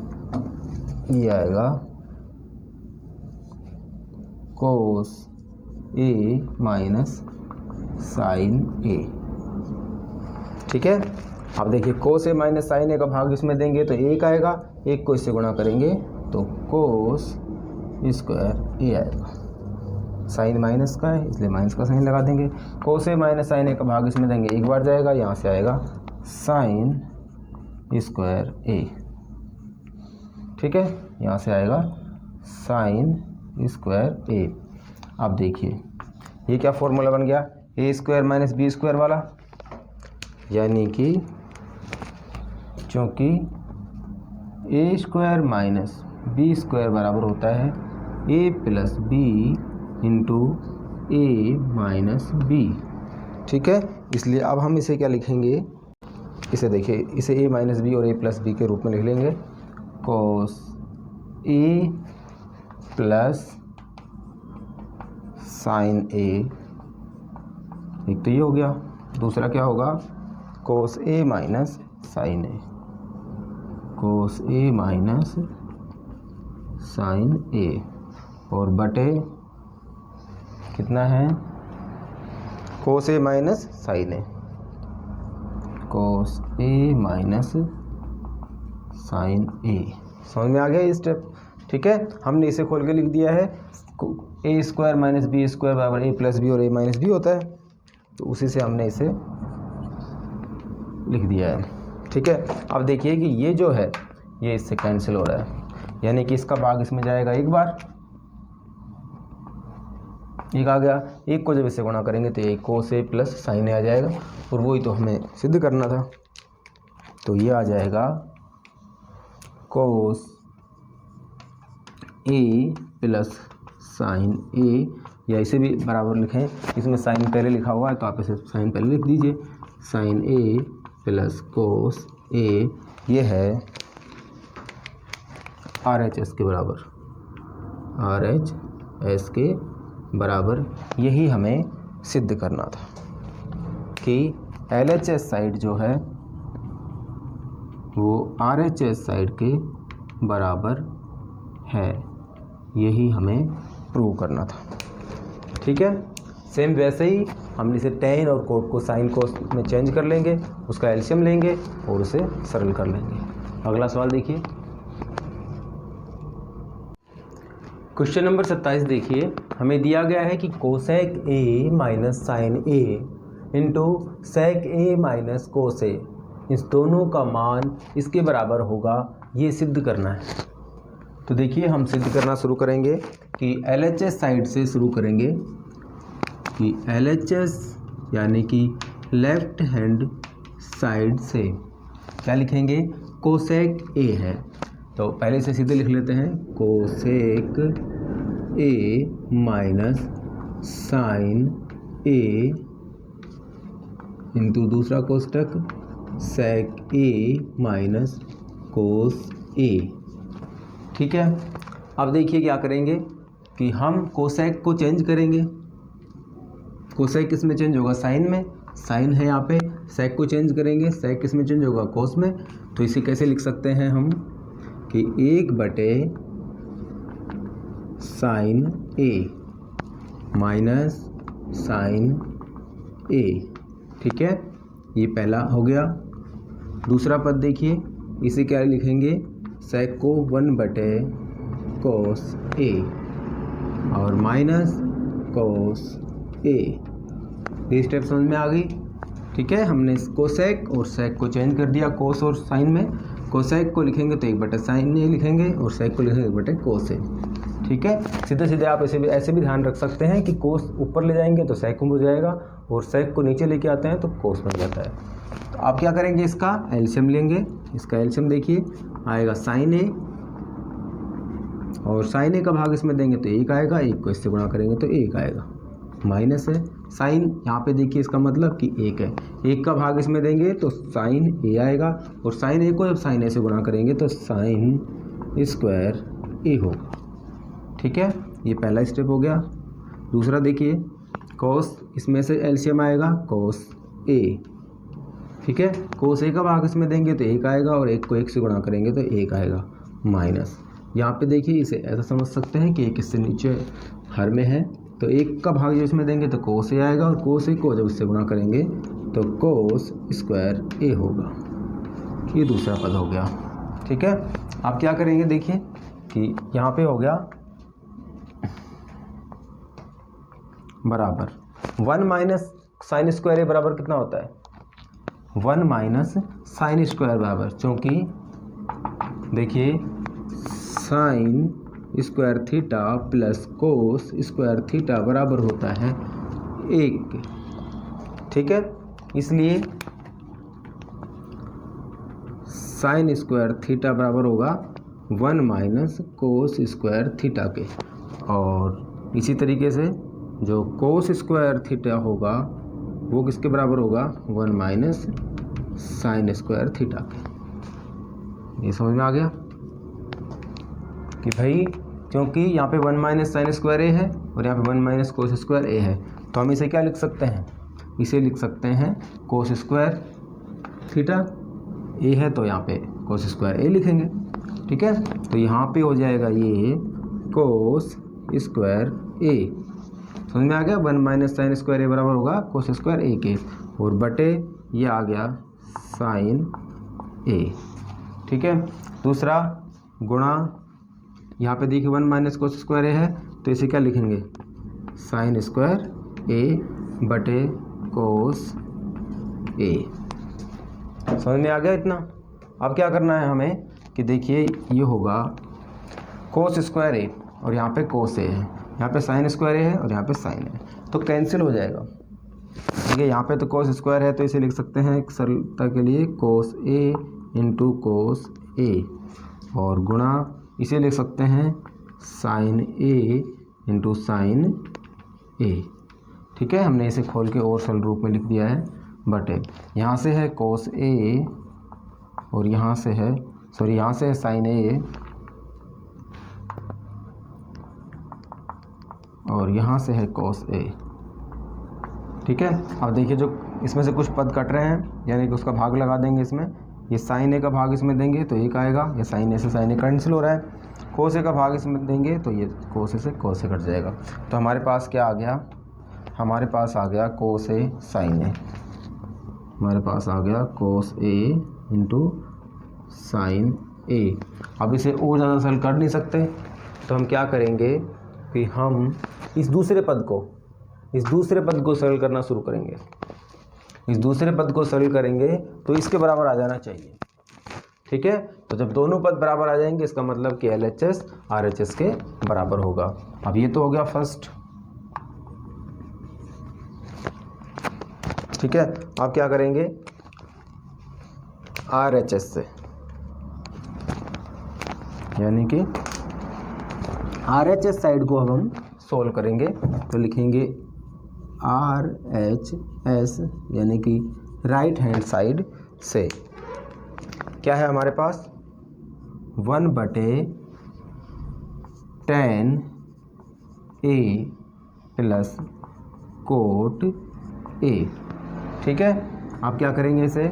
ये आएगा कोस ए माइनस साइन ए। ठीक है, अब देखिए कोस ए माइनस साइन ए का भाग इसमें देंगे तो एक आएगा, एक को इससे गुणा करेंगे तो कोस स्क्वायर ए आएगा। साइन माइनस का है इसलिए माइनस का साइन लगा देंगे। कोस ए माइनस साइन ए का भाग इसमें देंगे, एक बार जाएगा, यहाँ से आएगा साइन स्क्वायर ए। ठीक है, यहाँ से आएगा साइन स्क्वायर ए। अब देखिए ये क्या फॉर्मूला बन गया, ए स्क्वायर माइनस बी स्क्वायर वाला, यानी कि चूँकि ए स्क्वायर माइनस बी स्क्वायर बराबर होता है ए प्लस बी इंटू ए माइनस बी। ठीक है, इसलिए अब हम इसे क्या लिखेंगे, इसे देखिए, इसे ए माइनस बी और ए प्लस बी के रूप में लिख लेंगे। कोस ए प्लस साइन ए, एक तो ये हो गया, दूसरा क्या होगा कोस ए माइनस साइन ए, कोस ए माइनस साइन ए, और बटे कितना है कोस ए माइनस साइन ए, कोस ए माइनस साइन ए। समझ में आ गया ये स्टेप। ठीक है, हमने इसे खोल के लिख दिया है, ए स्क्वायर माइनस बी स्क्वायर बराबर ए प्लस बी और ए माइनस बी होता है, तो उसी से हमने इसे लिख दिया है। ठीक है, अब देखिए कि ये जो है ये इससे कैंसिल हो रहा है, यानी कि इसका भाग इसमें जाएगा एक बार, एक आ गया, एक को जब इससे गुणा करेंगे तो एक कोस ए प्लस साइन ए आ जाएगा, और वही तो हमें सिद्ध करना था। तो ये आ जाएगा कोस ए प्लस साइन ए, या इसे भी बराबर लिखें, इसमें साइन पहले लिखा हुआ है तो आप इसे साइन पहले लिख दीजिए, साइन ए प्लस कोस ए, ये है आर एच एस के बराबर, आर एच एस के बराबर। यही हमें सिद्ध करना था कि एल एच एस साइड जो है वो आर एच एस साइड के बराबर है, यही हमें प्रूव करना था। ठीक है, सेम वैसे ही हम इसे टेन और कोट को साइन कोस में चेंज कर लेंगे, उसका एलसीएम लेंगे और उसे सरल कर लेंगे। अगला सवाल देखिए, क्वेश्चन नंबर 27 देखिए, हमें दिया गया है कि cosec A minus sine A into sec A minus cos A, इस दोनों का मान इसके बराबर होगा, ये सिद्ध करना है। तो देखिए हम सिद्ध करना शुरू करेंगे कि एलएचएस साइड से शुरू करेंगे, कि एलएचएस यानी कि लेफ्ट हैंड साइड से क्या लिखेंगे, कोसेक ए है, तो पहले से सीधे लिख लेते हैं, cosec A minus sine A into दूसरा कोष्टक सेक ए माइनस कोस ए। ठीक है, अब देखिए क्या करेंगे कि हम कोसेक को चेंज करेंगे, कोसेक किस में चेंज होगा, साइन में, साइन है यहाँ पे, सेक को चेंज करेंगे, सेक किस में चेंज होगा, कोस में। तो इसे कैसे लिख सकते हैं हम कि 1/sin ए माइनस साइन ए। ठीक है, ये पहला हो गया। दूसरा पद देखिए, इसे क्या लिखेंगे, सेक को 1/sin कोस ए और माइनस कोस ए। ये स्टेप समझ में आ गई। ठीक है, हमने कोसेक और सेक को चेंज कर दिया कोस और साइन में। कोसेक को लिखेंगे तो 1/sin ए लिखेंगे और सेक को लिखेंगे 1/cos ए। ठीक है, सीधे सीधे आप ऐसे भी ध्यान रख सकते हैं कि कोस ऊपर ले जाएंगे तो सेक हो जाएगा और सेक को नीचे लेके आते हैं तो कोस बन जाता है। तो आप क्या करेंगे, इसका एलसीएम लेंगे। इसका एलसीएम देखिए आएगा sin ए और sin ए का भाग इसमें देंगे तो 1 आएगा, 1 को इससे गुणा करेंगे तो 1 आएगा। माइनस है साइन, यहाँ पे देखिए इसका मतलब कि 1 है, 1 का भाग इसमें देंगे तो साइन ए आएगा और साइन ए को जब साइन ए से गुणा करेंगे तो साइन स्क्वायर ए होगा। ठीक है, ये पहला स्टेप हो गया। दूसरा देखिए कोस, इसमें से एलसीएम आएगा कोस ए। ठीक है, कोस ए का भाग इसमें देंगे तो 1 आएगा और 1 को 1 से गुणा करेंगे तो 1 आएगा। माइनस, यहाँ पे देखिए इसे ऐसा समझ सकते हैं कि 1 इससे नीचे हर में है तो 1 का भाग जो इसमें देंगे तो कोस ए आएगा और कोस ए को जब इससे गुणा करेंगे तो कोस स्क्वायर ए होगा। ये दूसरा पद हो गया। ठीक है, आप क्या करेंगे देखिए कि यहाँ पे हो गया बराबर 1 माइनस साइन स्क्वायर ए बराबर कितना होता है, 1 माइनस साइन स्क्वायर बराबर, क्योंकि देखिए sign square theta plus cos square theta बराबर होता है 1। ठीक है, इसलिए साइन स्क्वायर थीटा बराबर होगा 1 माइनस कोस स्क्वायर थीटा के। और इसी तरीके से जो कोस स्क्वायर थीटा होगा वो किसके बराबर होगा, 1 माइनस साइन स्क्वायर थीटा के। ये समझ में आ गया कि भाई क्योंकि यहाँ पे 1 माइनस साइन स्क्वायर ए है और यहाँ पे 1 माइनस कोस स्क्वायर ए है तो हम इसे क्या लिख सकते हैं, इसे लिख सकते हैं कोस स्क्वायर थीटा। ए है तो यहाँ पे कोस स्क्वायर ए लिखेंगे। ठीक है, तो यहाँ पे हो जाएगा ये कोस स्क्वायर ए। समझ में आ गया, 1 माइनस साइन स्क्वायर ए बराबर होगा कोस स्क्वायर ए के और बटे ये आ गया साइन ए। ठीक है, दूसरा गुणा, यहाँ पे देखिए 1 माइनस कोस स्क्वायर ए है तो इसे क्या लिखेंगे, साइन स्क्वायर ए बटे कोस ए। समझ में आ गया इतना। अब क्या करना है हमें कि देखिए ये होगा कोस स्क्वायर ए और यहाँ पे कोस ए है, यहाँ पे साइन स्क्वायर ए है और यहाँ पे साइन है तो कैंसिल हो जाएगा। ठीक है, यहाँ पे तो कोस स्क्वायर है तो इसे लिख सकते हैं एक सरलता के लिए कोस ए इंटू कोस ए और गुणा इसे लिख सकते हैं साइन ए इंटू साइन ए। ठीक है, हमने इसे खोल के और सरल रूप में लिख दिया है बटे यहाँ से है कोस ए और यहाँ से है यहाँ से है साइन ए और यहाँ से है कोस ए। ठीक है, अब देखिए जो इसमें से कुछ पद कट रहे हैं यानी कि उसका भाग लगा देंगे इसमें। ये साइन ए का भाग इसमें देंगे तो 1 आएगा, ये साइन ए से साइन ए कैंसिल हो रहा है। कोस ए का भाग इसमें देंगे तो ये कोस ए से कोस ए कट जाएगा। तो हमारे पास क्या आ गया, हमारे पास आ गया कोस ए साइन ए, हमारे पास आ गया कोस ए इंटू साइन ए। अब इसे और ज़्यादा सरल कर नहीं सकते तो हम क्या करेंगे कि हम इस दूसरे पद को सरल करना शुरू करेंगे। इस दूसरे पद को सरल करेंगे तो इसके बराबर आ जाना चाहिए। ठीक है, तो जब दोनों पद बराबर आ जाएंगे इसका मतलब कि LHS RHS के बराबर होगा। अब ये तो हो गया फर्स्ट। ठीक है, आप क्या करेंगे RHS से, यानी कि RHS साइड को अब हम सोल्व करेंगे तो लिखेंगे RHS यानी कि राइट हैंड साइड से क्या है हमारे पास 1/tan A plus coat A। ठीक है, आप क्या करेंगे इसे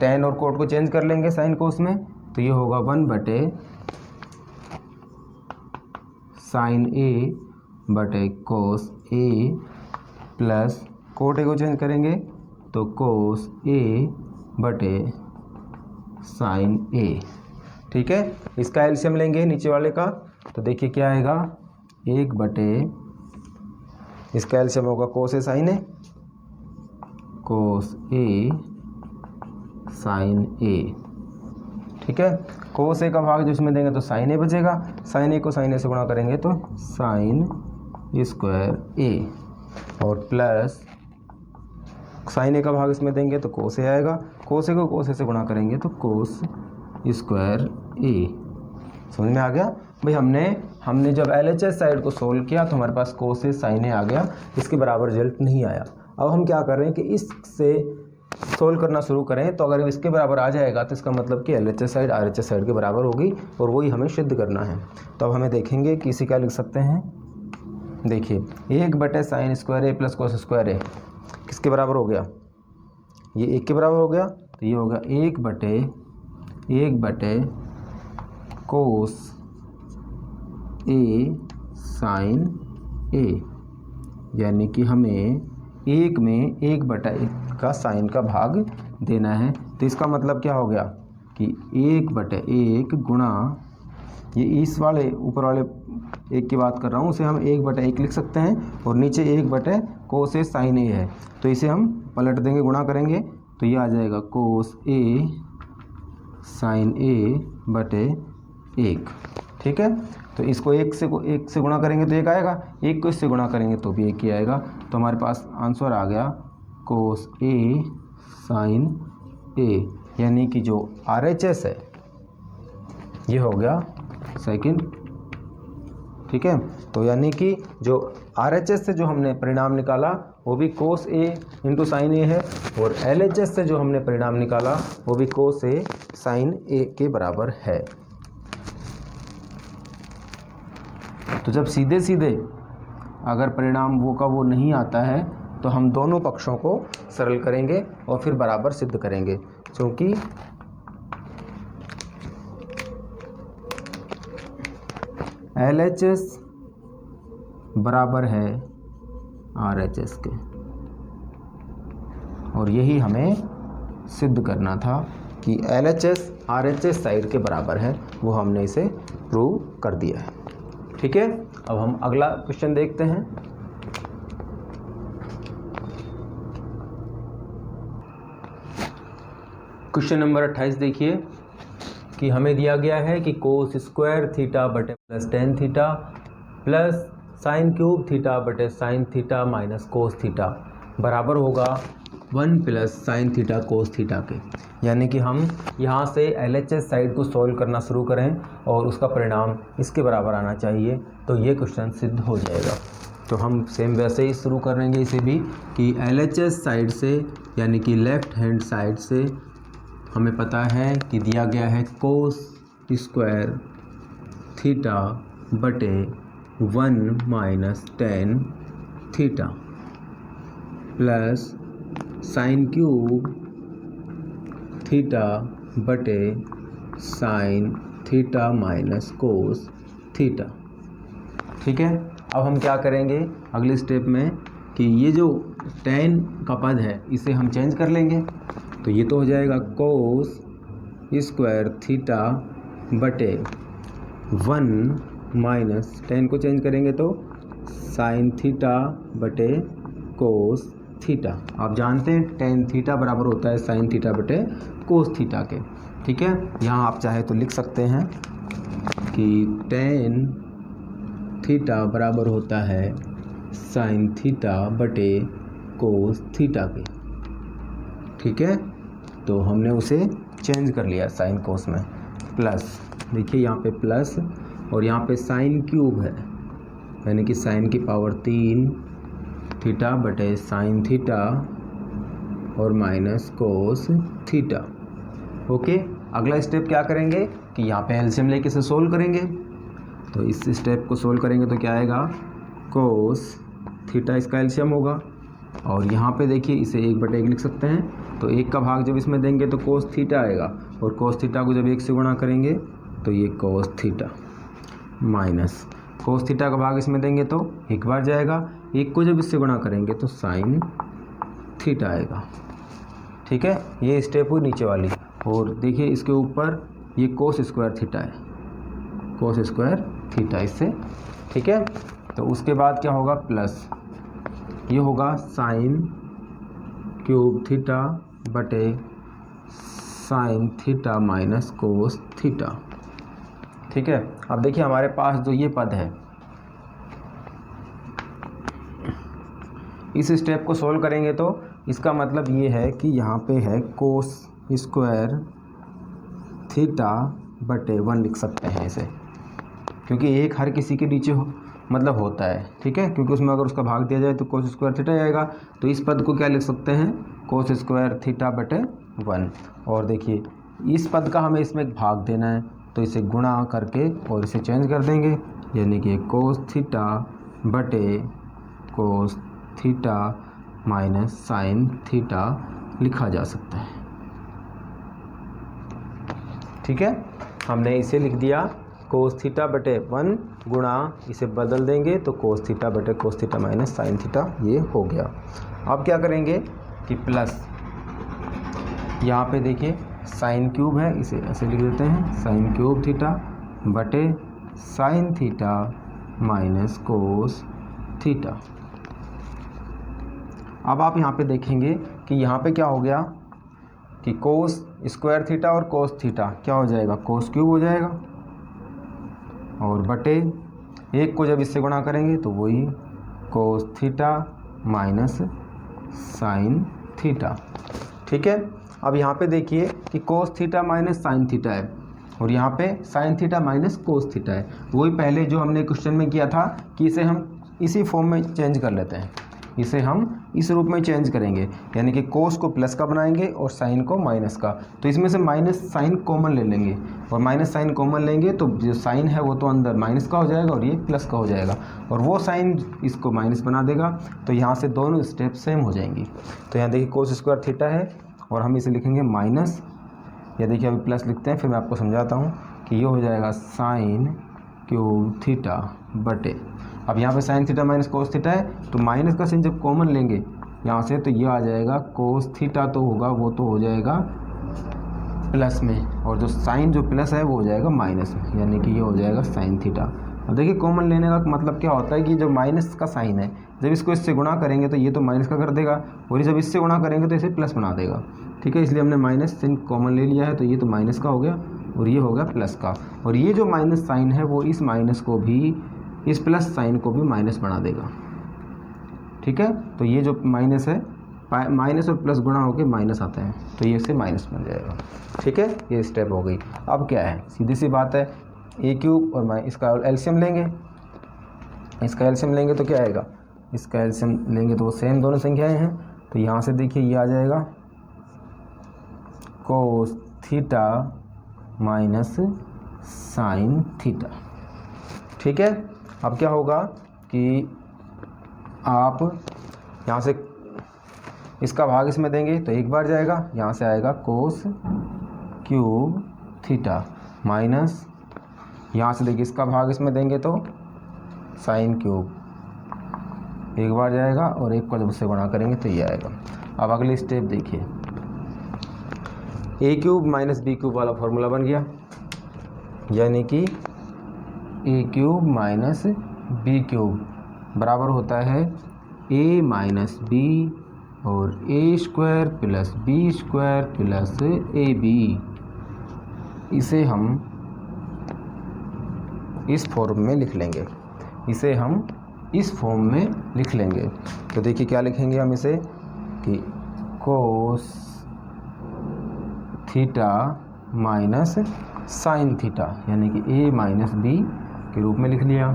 tan और कोट को चेंज कर लेंगे साइन को उसमें तो ये होगा 1/sin A बटे कोस A प्लस कोट ए को चेंज करेंगे तो कोस A बटे साइन A। ठीक है, इसका एलसीएम लेंगे नीचे वाले का तो देखिए क्या आएगा, 1/, इसका एलसीएम होगा कोस ए साइन ए, कोस ए साइन ए। ठीक है, कोस ए का भाग जो इसमें देंगे तो साइन ए बचेगा, साइन ए को साइन ए से गुणा करेंगे तो साइन स्क्वायर ए, और प्लस साइन ए का भाग इसमें देंगे तो कोस ए आएगा, कोस ए को कोस ए से गुणा करेंगे तो कोस स्क्वायर ए। समझ में आ गया भाई। हमने जब LHS साइड को सोल्व किया तो हमारे पास कोस ए साइन ए आ गया, इसके बराबर रिजल्ट नहीं आया। अब हम क्या कर रहे हैं कि इससे सोल्व करना शुरू करें, तो अगर इसके बराबर आ जाएगा तो इसका मतलब कि LHS साइड RHS साइड के बराबर होगी, और वही हमें सिद्ध करना है। तो अब हमें देखेंगे कि इसी क्या लिख सकते हैं। देखिए 1/, sign square A plus cos square ए किसके बराबर हो गया, ये 1 के बराबर हो गया, तो ये हो गया 1/, कोस ए साइन ए, यानी कि हमें 1 में 1/1 का साइन का भाग देना है। तो इसका मतलब क्या हो गया कि 1/1 गुणा, ये इस वाले ऊपर वाले 1 की बात कर रहा हूँ, उसे हम 1/1 लिख सकते हैं, और नीचे 1/ कोस ए साइन ए है, तो इसे हम पलट देंगे, गुणा करेंगे, तो ये आ जाएगा कोस ए साइन ए बटे 1। ठीक है, तो इसको 1 से गुणा करेंगे तो 1 आएगा, 1 को इससे गुणा करेंगे तो भी 1 ही आएगा। तो हमारे पास आंसर आ गया कोस ए साइन ए, यानी कि जो RHS है ये हो गया सेकंड। ठीक है, तो यानी कि जो RHS से जो हमने परिणाम निकाला वो भी कोस ए इंटू साइन ए है, और LHS से जो हमने परिणाम निकाला वो भी कोस ए साइन ए के बराबर है। तो जब सीधे सीधे अगर परिणाम वो का वो नहीं आता है तो हम दोनों पक्षों को सरल करेंगे और फिर बराबर सिद्ध करेंगे, क्योंकि LHS बराबर है RHS के, और यही हमें सिद्ध करना था कि LHS RHS साइड के बराबर है, वो हमने इसे प्रूव कर दिया है। ठीक है, अब हम अगला क्वेश्चन देखते हैं। क्वेश्चन नंबर 28 देखिए कि हमें दिया गया है कि कोस स्क्वायर थीटा बटे plus tan theta plus sine cube theta बटे sine theta minus cos theta बराबर होगा 1 plus sine theta cos theta के। यानी कि हम यहाँ से LHS साइड को सॉल्व करना शुरू करें और उसका परिणाम इसके बराबर आना चाहिए, तो ये क्वेश्चन सिद्ध हो जाएगा। तो हम सेम वैसे ही शुरू करेंगे इसे भी कि LHS साइड से, यानी कि लेफ़्ट हैंड साइड से हमें पता है कि दिया गया है कोस स्क्वायर थीटा बटे 1 minus tan theta plus sine cube theta बटे sine theta minus cos theta. ठीक है, अब हम क्या करेंगे अगले स्टेप में कि ये जो टेन का पद है इसे हम चेंज कर लेंगे, तो ये तो हो जाएगा कोस स्क्वायर थीटा बटे 1 माइनस टेन को चेंज करेंगे तो साइन थीटा बटे कोस थीटा। आप जानते हैं टेन थीटा बराबर होता है साइन थीटा बटे कोस थीटा के। ठीक है, यहाँ आप चाहे तो लिख सकते हैं कि टेन थीटा बराबर होता है साइन थीटा बटे कोस थीटा के। ठीक है, तो हमने उसे चेंज कर लिया साइन कोस में, प्लस देखिए यहाँ पे प्लस और यहाँ पे साइन क्यूब है, यानी कि साइन की पावर 3 थीटा बटे साइन थीटा और माइनस कोस थीटा। ओके, अगला स्टेप क्या करेंगे कि यहाँ पे एलसीएम लेके इसे सोल्व करेंगे। तो इस स्टेप को सोल्व करेंगे तो क्या आएगा, कोस थीटा इसका एलसीएम होगा, और यहाँ पे देखिए इसे 1/1 लिख सकते हैं। तो 1 का भाग जब इसमें देंगे तो कोस थीटा आएगा, और कोस थीटा को जब 1 से गुणा करेंगे तो ये cos theta minus cos theta का भाग इसमें देंगे तो 1 बार जाएगा, 1 को जब इससे गुणा करेंगे तो साइन थीटा आएगा। ठीक है, ये स्टेप हुई नीचे वाली। और देखिए इसके ऊपर ये कोस स्क्वायर थीटा है, कोस स्क्वायर थीटा इससे, ठीक है। तो उसके बाद क्या होगा प्लस, ये होगा साइन क्यूब थीटा बटे sine theta minus cos theta, ठीक है। अब देखिए हमारे पास जो ये पद है, इस स्टेप को सोल्व करेंगे तो इसका मतलब ये है कि यहाँ पे है कोस स्क्वायर थीटा बटे 1 लिख सकते हैं इसे, क्योंकि एक हर किसी के नीचे मतलब होता है, ठीक है, क्योंकि उसमें अगर उसका भाग दिया जाए तो कोस स्क्वायर थीटा आएगा। तो इस पद को क्या लिख सकते हैं, कोस स्क्वायर थीटा बटे 1। और देखिए इस पद का हमें इसमें एक भाग देना है, तो इसे गुणा करके और इसे चेंज कर देंगे, यानी कि कोस थीटा बटे cos theta minus sine theta लिखा जा सकता है, ठीक है। हमने इसे लिख दिया कोस थीटा बटे 1 गुणा, इसे बदल देंगे तो कोस थीटा बटे cos theta minus sine theta, ये हो गया। अब क्या करेंगे कि प्लस, यहाँ पे देखिए साइन क्यूब है, इसे ऐसे लिख देते हैं, साइन क्यूब थीटा बटे sine theta minus cos theta. अब आप यहाँ पे देखेंगे कि यहाँ पे क्या हो गया कि कोस स्क्वायर थीटा और कोस थीटा क्या हो जाएगा, कोस क्यूब हो जाएगा, और बटे एक को जब इससे गुणा करेंगे तो वही cos theta minus sine theta, ठीक है। अब यहाँ पे देखिए कि cos theta minus sine theta है और यहाँ पे sign theta minus cos theta है, वही पहले जो हमने क्वेश्चन में किया था कि इसे हम इसी फॉर्म में चेंज कर लेते हैं, इसे हम इस रूप में चेंज करेंगे, यानी कि कोस को प्लस का बनाएंगे और साइन को माइनस का। तो इसमें से माइनस साइन कॉमन ले लेंगे और माइनस साइन कॉमन लेंगे तो जो साइन है वो तो अंदर माइनस का हो जाएगा और ये प्लस का हो जाएगा, और वो साइन इसको माइनस बना देगा। तो यहाँ से दोनों स्टेप सेम हो जाएंगी। तो यहाँ देखिए कोस स्क्वायर थीटा है और हम इसे लिखेंगे माइनस, या देखिए अभी प्लस लिखते हैं, फिर मैं आपको समझाता हूँ कि ये हो जाएगा साइन क्यूब थीटा बटे, अब यहाँ पे sign theta minus cos theta है तो माइनस का साइन जब कॉमन लेंगे यहाँ से तो ये आ जाएगा कोस थीटा, तो होगा वो तो हो जाएगा प्लस में, और जो साइन जो प्लस है वो हो जाएगा माइनस में, यानी कि ये हो जाएगा साइन थीटा। अब देखिए कॉमन लेने का मतलब क्या होता है कि जो माइनस का साइन है जब इसको इससे गुणा करेंगे तो ये तो माइनस का कर देगा, और जब इससे गुणा करेंगे तो इसे प्लस बना देगा, ठीक है। इसलिए हमने माइनस साइन कॉमन ले लिया है, तो ये तो माइनस का हो गया और ये हो गया प्लस का, और ये जो माइनस साइन है वो इस माइनस को भी, इस प्लस साइन को भी माइनस बना देगा, ठीक है। तो ये जो माइनस है, माइनस और प्लस गुणा होकर माइनस आता है, तो ये इससे माइनस बन जाएगा, ठीक है। ये स्टेप हो गई। अब क्या है, सीधी सी बात है, ए क्यूब और इसका एलसीएम लेंगे, इसका एलसीएम लेंगे तो क्या आएगा, इसका एलसीएम लेंगे तो वो सेम दोनों संख्याएं हैं, तो यहाँ से देखिए ये आ जाएगा cos theta minus sine theta, ठीक है। अब क्या होगा कि आप यहाँ से इसका भाग इसमें देंगे तो एक बार जाएगा, यहाँ से आएगा कोस क्यूब थीटा माइनस, यहाँ से देखिए इसका भाग इसमें देंगे तो साइन क्यूब, एक बार जाएगा और एक को जब उससे गुणा करेंगे तो ये आएगा। अब अगली स्टेप देखिए, A cube minus B cube वाला फॉर्मूला बन गया, यानी कि A cube minus B cube बराबर होता है ए माइनस बी और A square plus B square plus A B. इसे हम इस फॉर्म में लिख लेंगे, इसे हम इस फॉर्म में लिख लेंगे। तो देखिए क्या लिखेंगे हम इसे कि cos theta minus sine theta, यानी कि ए माइनस बी के रूप में लिख लिया।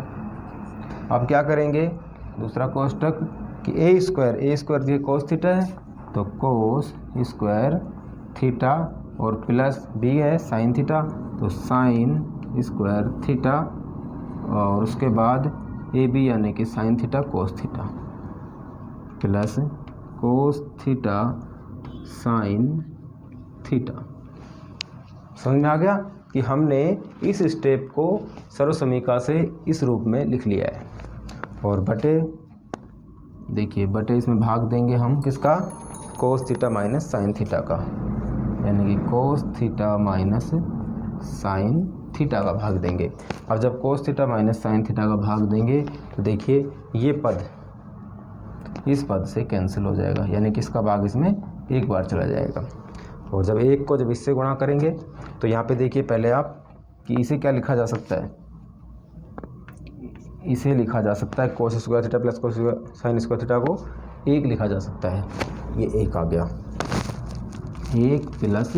अब क्या करेंगे, दूसरा कोष्टक कि ए स्क्वायर ये कोस थीटा है तो कोस स्क्वायर थीटा और प्लस बी है साइन थीटा तो साइन स्क्वायर थीटा, और उसके बाद ए बी यानी कि sine theta cos theta plus cos theta sine theta. समझ में आ गया कि हमने इस स्टेप को सर्वसमीका से इस रूप में लिख लिया है। और बटे, देखिए बटे इसमें भाग देंगे हम किसका, cos theta minus sine theta का, यानी कि cos theta minus sine theta का भाग देंगे। अब जब cos theta minus sine theta का भाग देंगे तो देखिए ये पद इस पद से कैंसिल हो जाएगा, यानी कि इसका भाग इसमें एक बार चला जाएगा। और जब एक को जब इससे गुणा करेंगे तो यहाँ पे देखिए पहले आप कि इसे क्या लिखा जा सकता है, इसे लिखा जा सकता है कोस स्क्वायर थीटा प्लस कोस साइन स्क्वायर थीटा को एक लिखा जा सकता है। ये एक आ गया, एक plus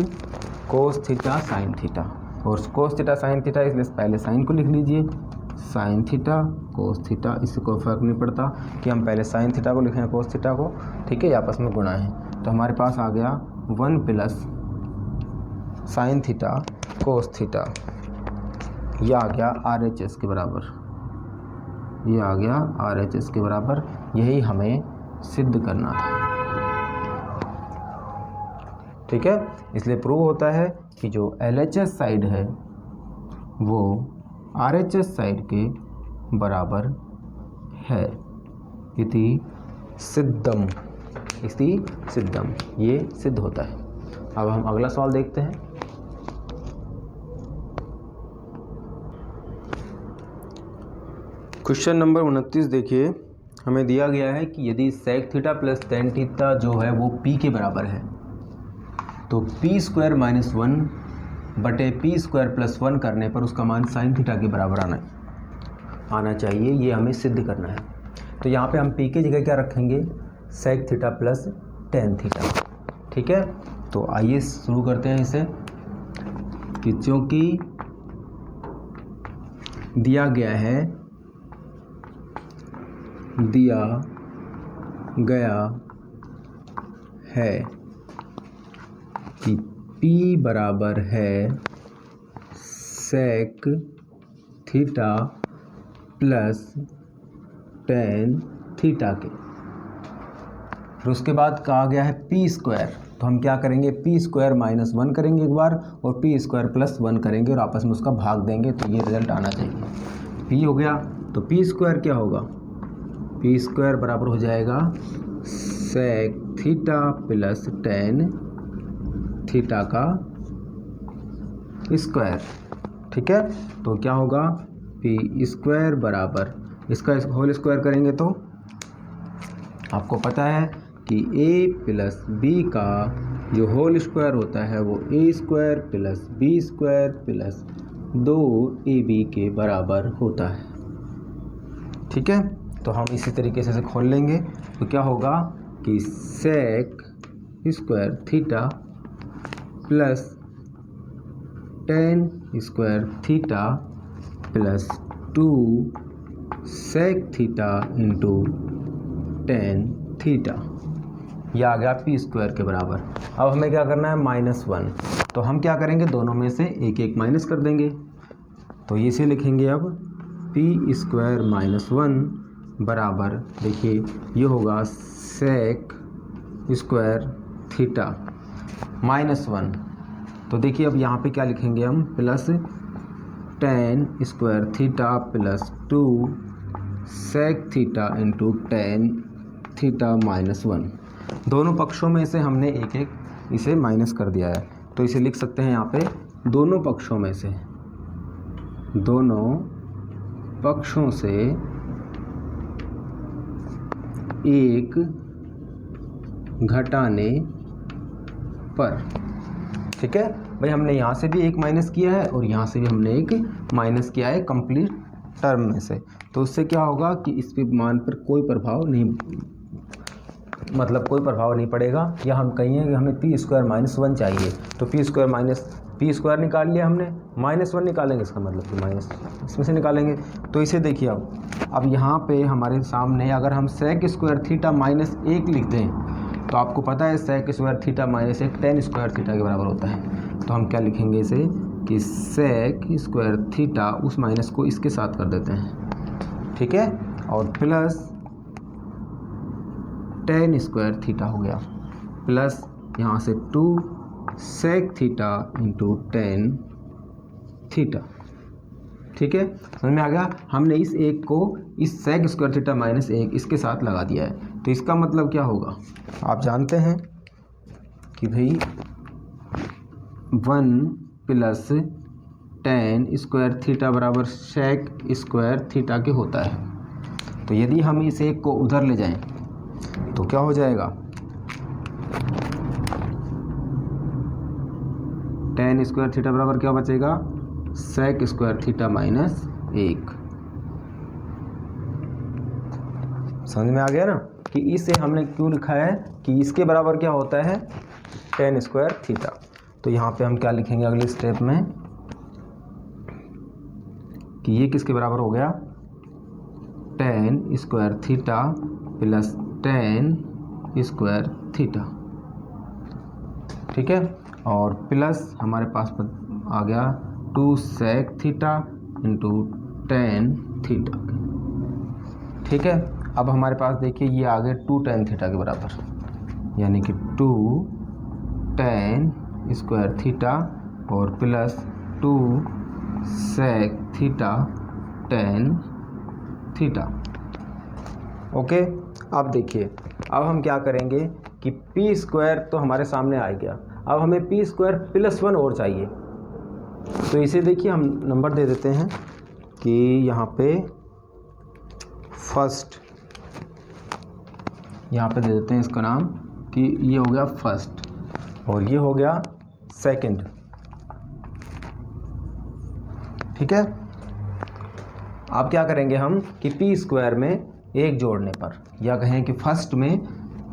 cos theta sine theta, और कोस थीटा साइन थीटा इसलिए पहले साइन को लिख लीजिए, साइन थीटा कोस थीटा, इससे कोई फर्क नहीं पड़ता कि हम पहले साइन थीटा को लिखें कोस थीटा को, ठीक है, आपस में गुणा है। तो हमारे पास आ गया 1 plus sine theta cos theta, यह आ गया RHS के बराबर, ये आ गया RHS के बराबर। यही हमें सिद्ध करना था, ठीक है। इसलिए प्रूव होता है कि जो LHS साइड है वो RHS साइड के बराबर है। इति सिद्धम, इति सिद्धम, ये सिद्ध होता है। अब हम अगला सवाल देखते हैं। क्वेश्चन नंबर 29 देखिए, हमें दिया गया है कि यदि sec theta plus tan theta जो है वो p के बराबर है तो p स्क्वायर माइनस 1 बटे p स्क्वायर प्लस 1 करने पर उसका मान साइन थीटा के बराबर आना चाहिए। ये हमें सिद्ध करना है। तो यहाँ पे हम p की जगह क्या रखेंगे, sec theta plus tan theta, ठीक है। तो आइए शुरू करते हैं इसे कि चूँकि दिया गया है कि P बराबर है sec theta plus tan theta के, फिर उसके बाद कहा गया है P स्क्वायर, तो हम क्या करेंगे, P स्क्वायर माइनस 1 करेंगे एक बार और P स्क्वायर प्लस 1 करेंगे और आपस में उसका भाग देंगे, तो ये रिजल्ट आना चाहिए। P हो गया तो P स्क्वायर क्या होगा, P स्क्वायर बराबर हो जाएगा sec theta plus tan theta का स्क्वायर, ठीक है। तो क्या होगा, P स्क्वायर बराबर इसका होल स्क्वायर करेंगे तो आपको पता है कि A प्लस B का जो होल स्क्वायर होता है वो A square plus B square plus 2AB के बराबर होता है, ठीक है। तो हम इसी तरीके से खोल लेंगे तो क्या होगा कि sec square theta plus tan square theta plus 2 sec theta into tan theta, यह आ गया P स्क्वायर के बराबर। अब हमें क्या करना है, -1, तो हम क्या करेंगे, दोनों में से एक एक माइनस कर देंगे। तो इसे लिखेंगे अब P स्क्वायर माइनस 1 बराबर, देखिए ये होगा सेक स्क्वायर थीटा -1, तो देखिए अब यहाँ पे क्या लिखेंगे हम, plus tan square theta plus 2 sec theta into tan theta -1। दोनों पक्षों में से हमने एक एक इसे माइनस कर दिया है, तो इसे लिख सकते हैं यहाँ पे दोनों पक्षों में से, दोनों पक्षों से एक घटाने पर, ठीक है भाई। हमने यहाँ से भी एक माइनस किया है और यहाँ से भी हमने एक माइनस किया है कंप्लीट टर्म में से, तो उससे क्या होगा कि इस पे मान पर कोई प्रभाव नहीं, मतलब कोई प्रभाव नहीं पड़ेगा। या हम कहिए कि हमें P स्क्वायर -1 चाहिए, तो P स्क्वायर निकाल लिया हमने, -1 निकालेंगे, इसका मतलब कि माइनस इसमें से निकालेंगे। तो इसे देखिए अब यहाँ पे हमारे सामने अगर हम सेक स्क्वायर थीटा -1 लिख दें तो आपको पता है sec square theta -1 tan square theta के बराबर होता है। तो हम क्या लिखेंगे इसे कि सेक स्क्वायर थीटा, उस माइनस को इसके साथ कर देते हैं, ठीक है, और प्लस टेन स्क्वायर थीटा हो गया, प्लस यहाँ से 2 sec theta into tan theta, ठीक है, समझ में आ गया। हमने इस एक को इस सेक स्क्वायर थीटा -1 इसके साथ लगा दिया है, तो इसका मतलब क्या होगा, आप जानते हैं कि भाई 1 प्लस टेन स्क्वायर थीटा बराबर सेक स्क्वायर थीटा के होता है। तो यदि हम इस एक को उधर ले जाएं तो क्या हो जाएगा, टेन स्क्वायर थीटा बराबर क्या बचेगा, सेक स्क्वायर थीटा माइनस 1। समझ में आ गया ना कि इसे हमने क्यों लिखा है कि इसके बराबर क्या होता है, टेन स्क्वायर थीटा। तो यहाँ पे हम क्या लिखेंगे अगले स्टेप में कि ये किसके बराबर हो गया, tan square theta plus tan square theta. ठीक है, और प्लस हमारे पास आ गया 2 sec theta into tan theta. ठीक है, अब हमारे पास देखिए ये आ गए 2 टेन थीटा के बराबर, यानी कि 2 टेन स्क्वायर थीटा और plus 2 sec theta tan theta. Okay, अब देखिए अब हम क्या करेंगे कि पी स्क्वायर तो हमारे सामने आ गया, अब हमें पी स्क्वायर प्लस 1 और चाहिए। तो इसे देखिए हम नंबर दे देते हैं कि यहाँ पे फर्स्ट, यहाँ पे दे देते हैं इसका नाम कि ये हो गया फर्स्ट और ये हो गया सेकंड। ठीक है, अब क्या करेंगे हम कि पी स्क्वायर में एक जोड़ने पर, या कहें कि फर्स्ट में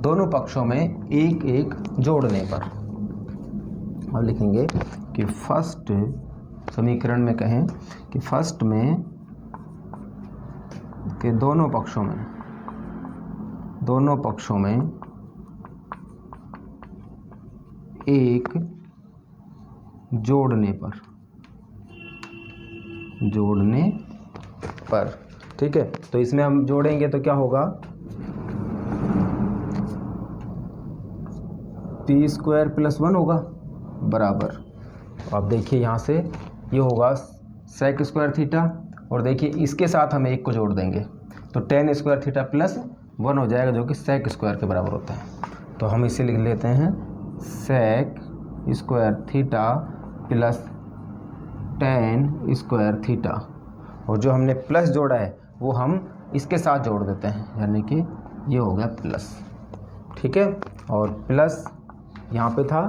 दोनों पक्षों में एक एक जोड़ने पर, अब लिखेंगे कि फर्स्ट समीकरण में कहें कि फर्स्ट में के दोनों पक्षों में एक जोड़ने पर। ठीक है, तो इसमें हम जोड़ेंगे तो क्या होगा, पी स्क्वायर प्लस 1 होगा बराबर, अब देखिए यहाँ से ये होगा सेक स्क्वायर थीटा, और देखिए इसके साथ हम एक को जोड़ देंगे तो टेन स्क्वायर थीटा प्लस 1 हो जाएगा, जो कि सेक स्क्वायर के बराबर होता है। तो हम इसे लिख लेते हैं sec square theta plus tan square theta, और जो हमने प्लस जोड़ा है वो हम इसके साथ जोड़ देते हैं, यानी कि ये हो गया प्लस। ठीक है, और प्लस यहाँ पे था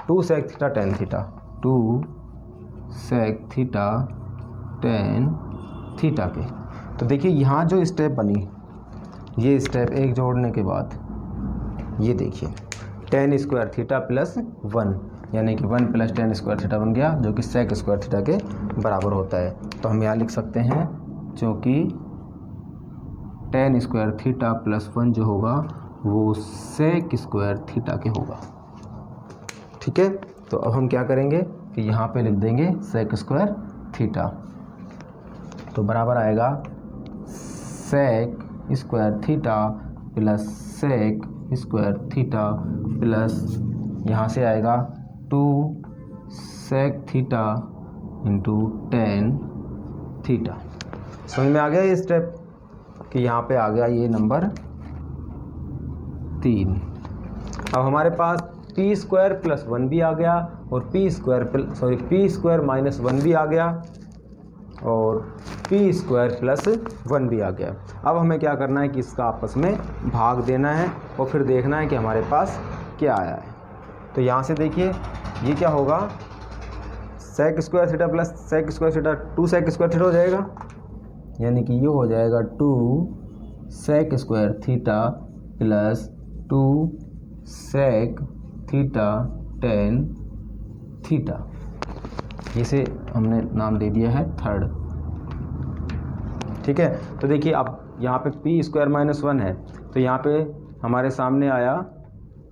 2 sec theta tan theta, 2 sec theta tan theta के। तो देखिए यहाँ जो स्टेप बनी, ये स्टेप एक जोड़ने के बाद ये देखिए टेन स्क्वायर थीटा प्लस 1, यानी कि 1 प्लस टेन स्क्वायर थीटा बन गया, जो कि सेक स्क्वायर थीटा के बराबर होता है। तो हम यहाँ लिख सकते हैं जो कि टेन स्क्वायर थीटा प्लस 1 जो होगा वो सेक स्क्वायर थीटा के होगा। ठीक है, तो अब हम क्या करेंगे कि यहाँ पे लिख देंगे सेक स्क्वायर थीटा, तो बराबर आएगा sec square theta plus sec square theta plus यहाँ से आएगा 2 sec theta into tan theta. समझ में आ गया ये स्टेप कि यहाँ पे आ गया ये नंबर 3। अब हमारे पास पी स्क्वायर प्लस 1 भी आ गया और पी स्क्वायर माइनस 1 भी आ गया और पी स्क्वायर प्लस 1 भी आ गया। अब हमें क्या करना है कि इसका आपस में भाग देना है और फिर देखना है कि हमारे पास क्या आया है। तो यहाँ से देखिए ये क्या होगा, sec square theta plus sec square theta 2 sec square theta हो जाएगा, यानी कि ये हो जाएगा 2 sec square theta plus 2 sec theta tan theta. इसे हमने नाम दे दिया है थर्ड। ठीक है, तो देखिए अब यहाँ पे पी स्क्वायर माइनस 1 है, तो यहाँ पे हमारे सामने आया,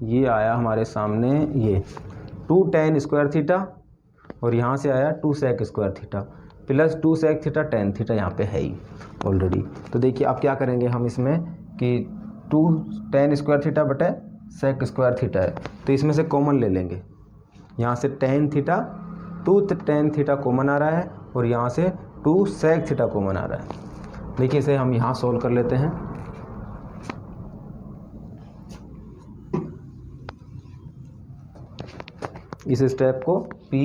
ये आया हमारे सामने ये 2 टेन स्क्वायर थीटा और यहाँ से आया 2 sec square theta plus 2 sec theta tan theta, यहाँ पे है ही ऑलरेडी। तो देखिए अब क्या करेंगे हम इसमें कि 2 टेन स्क्वायर थीटा बटे सेक स्क्वायर थीटा है, तो इसमें से कॉमन ले लेंगे। यहाँ से tan theta 2 tan theta common आ रहा है और यहाँ से 2 सेक थीटा कॉमन आ रहा है। देखिए इसे हम यहाँ सोल्व कर लेते हैं। इस स्टेप को P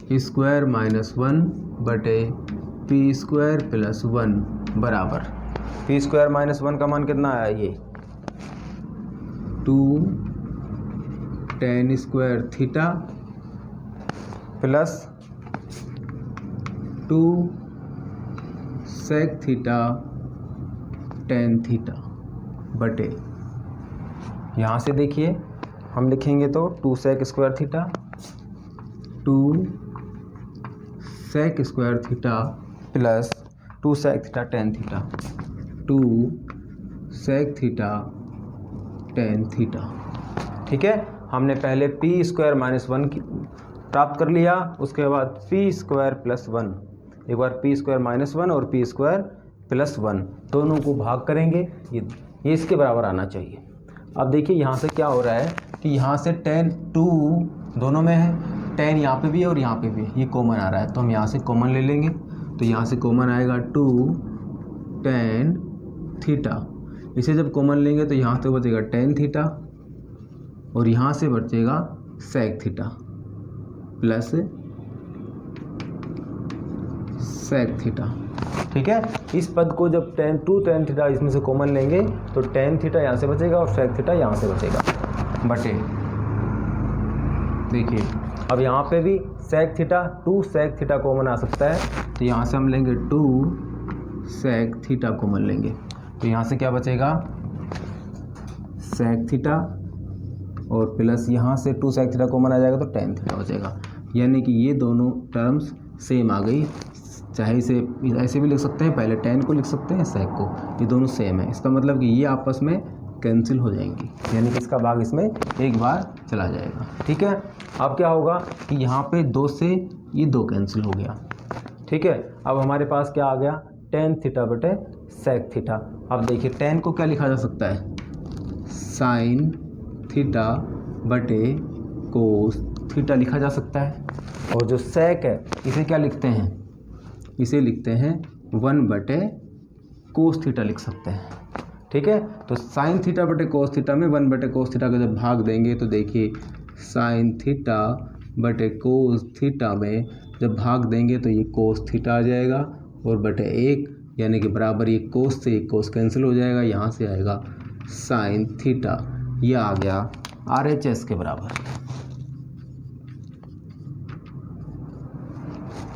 स्क्वायर माइनस 1 बटे पी स्क्वायर प्लस 1 बराबर पी स्क्वायर माइनस 1 का मान कितना आया, ये 2 tan square theta plus 2 sec theta tan theta बटे, यहाँ से देखिए हम लिखेंगे तो 2 sec square theta 2 sec square theta plus 2 sec theta tan theta 2 sec theta tan theta. ठीक है, हमने पहले पी स्क्वायर माइनस 1 प्राप्त कर लिया, उसके बाद पी स्क्वायर प्लस 1, एक बार पी स्क्वायर माइनस 1 और पी स्क्वायर प्लस 1 दोनों को भाग करेंगे, ये इसके बराबर आना चाहिए। अब देखिए यहाँ से क्या हो रहा है कि यहाँ से tan 2 दोनों में है, tan यहाँ पे भी है और यहाँ पे भी है, ये कॉमन आ रहा है तो हम यहाँ से कॉमन ले लेंगे, तो यहाँ से कॉमन आएगा 2 tan थीटा। इसे जब कॉमन लेंगे तो यहाँ से बचेगा tan थीटा और यहाँ से बचेगा sec theta plus sec theta. ठीक है, इस पद को जब टू tan थीटा इसमें से कॉमन लेंगे तो tan थीटा यहाँ से बचेगा और sec थीटा यहाँ से बचेगा बटे, देखिए अब यहाँ पे भी sec theta 2 sec theta common आ सकता है, तो यहाँ से हम लेंगे 2 sec थीटा कॉमन लेंगे, तो यहाँ से क्या बचेगा sec थीटा और प्लस यहाँ से 2 sec थीटा कॉमन आ जाएगा तो tan थीटा बचेगा, यानी कि ये दोनों टर्म्स सेम आ गई। चाहे इसे ऐसे भी लिख सकते हैं, पहले tan को लिख सकते हैं sec को, ये दोनों सेम है, इसका मतलब कि ये आपस में कैंसिल हो जाएंगी, यानी कि इसका भाग इसमें एक बार चला जाएगा। ठीक है, अब क्या होगा कि यहाँ पे 2 से ये 2 कैंसिल हो गया। ठीक है, अब हमारे पास क्या आ गया tan थीटा बटे sec थीटा। अब देखिए tan को क्या लिखा जा सकता है, sin थीटा बटे cos थीटा लिखा जा सकता है, और जो sec है इसे क्या लिखते हैं, इसे लिखते हैं 1 बटे कोस थीटा लिख सकते हैं। ठीक है, तो साइन थीटा बटे कोस थीटा में 1 बटे कोस थीटा का जब भाग देंगे तो देखिए साइन थीटा बटे कोस थीटा में जब भाग देंगे तो ये कोस थीटा आ जाएगा और बटे 1, यानी कि बराबर ये कोस से कोस कैंसिल हो जाएगा, यहाँ से आएगा साइन थीटा, ये आ गया RHS के बराबर,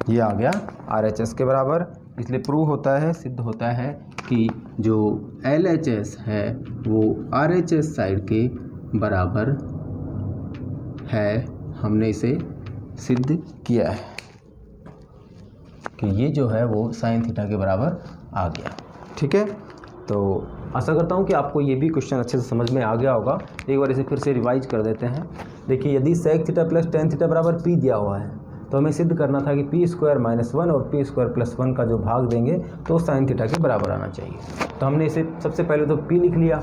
ये आ गया RHS के बराबर। इसलिए प्रूव होता है, सिद्ध होता है कि जो LHS है वो RHS साइड के बराबर है। हमने इसे सिद्ध किया है कि ये जो है वो साइन थीटा के बराबर आ गया। ठीक है, तो आशा करता हूँ कि आपको ये भी क्वेश्चन अच्छे से समझ में आ गया होगा। एक बार इसे फिर से रिवाइज कर देते हैं। देखिए, यदि sec theta plus tan theta बराबर p दिया हुआ है तो हमें सिद्ध करना था कि पी स्क्वायर माइनस 1 और पी स्क्वायर प्लस 1 का जो भाग देंगे तो साइन थीटा के बराबर आना चाहिए। तो हमने इसे सबसे पहले तो p लिख लिया,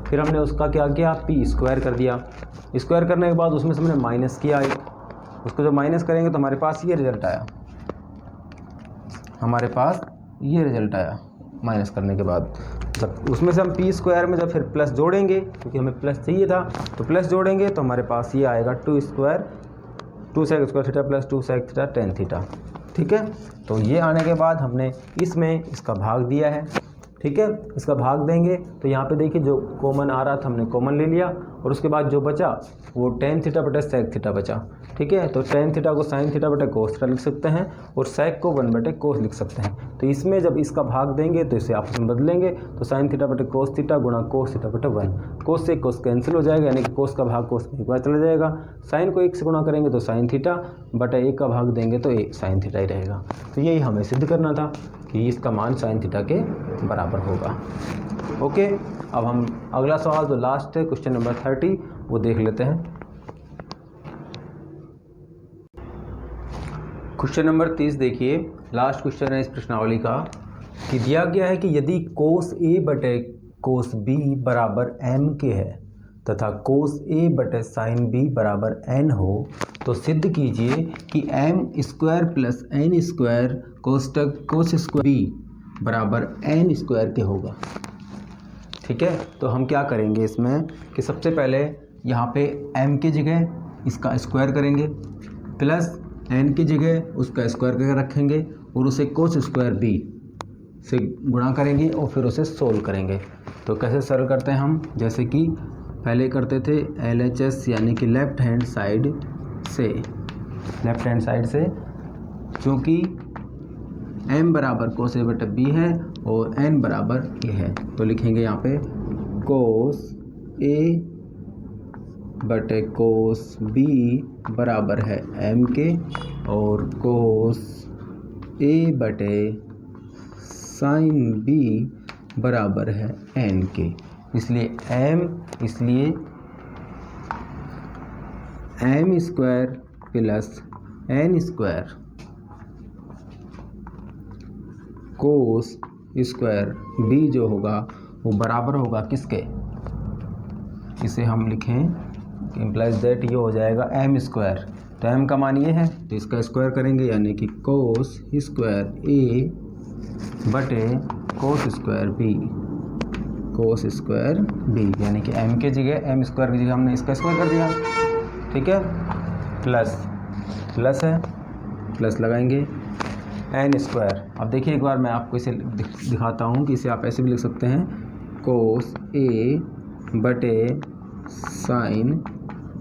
फिर हमने उसका क्या किया, पी स्क्वायर कर दिया। स्क्वायर करने के बाद उसमें से हमने माइनस किया एक, उसको जब माइनस करेंगे तो हमारे पास ये रिजल्ट आया, हमारे पास ये रिजल्ट आया माइनस करने के बाद। जब उसमें से हम पी स्क्वायर में जब फिर प्लस जोड़ेंगे, क्योंकि हमें प्लस चाहिए था, तो प्लस जोड़ेंगे तो हमारे पास ये आएगा 2 square 2 sec square theta plus 2 sec theta tan theta. ठीक है, तो ये आने के बाद हमने इसमें इसका भाग दिया है। ठीक है, इसका भाग देंगे तो यहाँ पे देखिए जो कॉमन आ रहा था हमने कॉमन ले लिया और उसके बाद जो बचा वो tan थीटा बटे sec थीटा बचा। ठीक है, तो tan थीटा को sin थीटा बटे cos थीटा लिख सकते हैं और sec को 1 बटे cos लिख सकते हैं। तो इसमें जब इसका भाग देंगे तो इसे आपस में बदलेंगे, तो sin थीटा बटे cos थीटा गुणा cos थीटा बटे 1, cos से cos कैंसिल हो जाएगा, यानी कि cos का भाग cos में एक बार चला जाएगा। sin को 1 से गुणा करेंगे तो sin थीटा बटे 1 का भाग देंगे तो sin थीटा ही रहेगा। तो यही हमें सिद्ध करना था कि इसका मान sin थीटा के बराबर होगा। ओके, अब हम अगला सवाल जो लास्ट है क्वेश्चन नंबर 30 वो देख लेते हैं। क्वेश्चन नंबर 30 देखिए, लास्ट क्वेश्चन है इस प्रश्नावली का कि दिया गया है कि यदि cos A बटे cos B बराबर m के है तथा cos A बटे sin B बराबर n हो तो सिद्ध कीजिए कि m square plus n square cos square B बराबर n स्क्वायर के होगा। ठीक है, तो हम क्या करेंगे इसमें कि सबसे पहले यहाँ पे m की जगह इसका स्क्वायर करेंगे प्लस एन की जगह उसका स्क्वायर करके रखेंगे और उसे कोस स्क्वायर बी से गुणा करेंगे और फिर उसे सोल्व करेंगे। तो कैसे सॉल्व करते हैं हम, जैसे कि पहले करते थे LHS यानी कि लेफ़्ट हैंड साइड से, क्योंकि m बराबर कोस ए बटे बी है और n बराबर a है, तो लिखेंगे यहाँ पे कोस ए बटे कोस बी बराबर है m के और कोस ए बटे साइन बी बराबर है n के। इसलिए m square plus n square cos square B जो होगा वो बराबर होगा किसके, इसे हम लिखें इम्प्लाइज दैट ये हो जाएगा m स्क्वायर। तो m का मान ये है तो इसका स्क्वायर करेंगे यानी कि कोस स्क्वायर ए बटे कोस स्क्वायर बी यानी कि m के जगह m स्क्वायर की जगह हमने इसका स्क्वायर कर दिया। ठीक है, प्लस है, प्लस लगाएंगे एन स्क्वायर। अब देखिए एक बार मैं आपको इसे दिखाता हूँ कि इसे आप ऐसे भी लिख सकते हैं कोस ए बटे साइन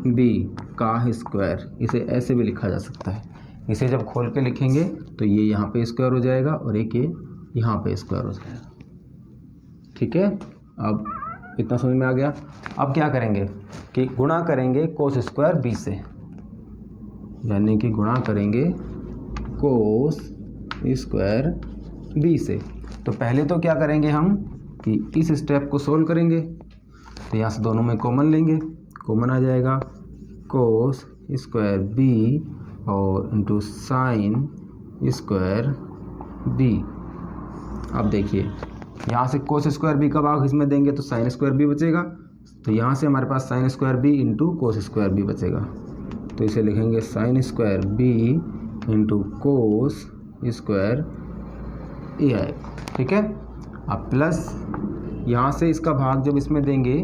बी का स्क्वायर, इसे ऐसे भी लिखा जा सकता है। इसे जब खोल के लिखेंगे तो ये यहाँ पे स्क्वायर हो जाएगा और एक ये यहाँ पे स्क्वायर हो जाएगा। ठीक है, अब इतना समझ में आ गया। अब क्या करेंगे कि गुणा करेंगे कोस स्क्वायर बी से, यानी कि गुणा करेंगे कोस स्क्वायर बी से। तो पहले तो क्या करेंगे हम कि इस स्टेप को सोल्व करेंगे, तो यहाँ से दोनों में कॉमन लेंगे, कॉमन आ जाएगा कोस स्क्वायर बी और इंटू साइन स्क्वायर बी। अब देखिए यहाँ से कोस स्क्वायर बी का भाग इसमें देंगे तो साइन स्क्वायर बी बचेगा, तो यहाँ से हमारे पास sine square B into cos square B बचेगा। तो इसे लिखेंगे sine square B into cos square A आएगा। ठीक है, अब प्लस यहाँ से इसका भाग जब इसमें देंगे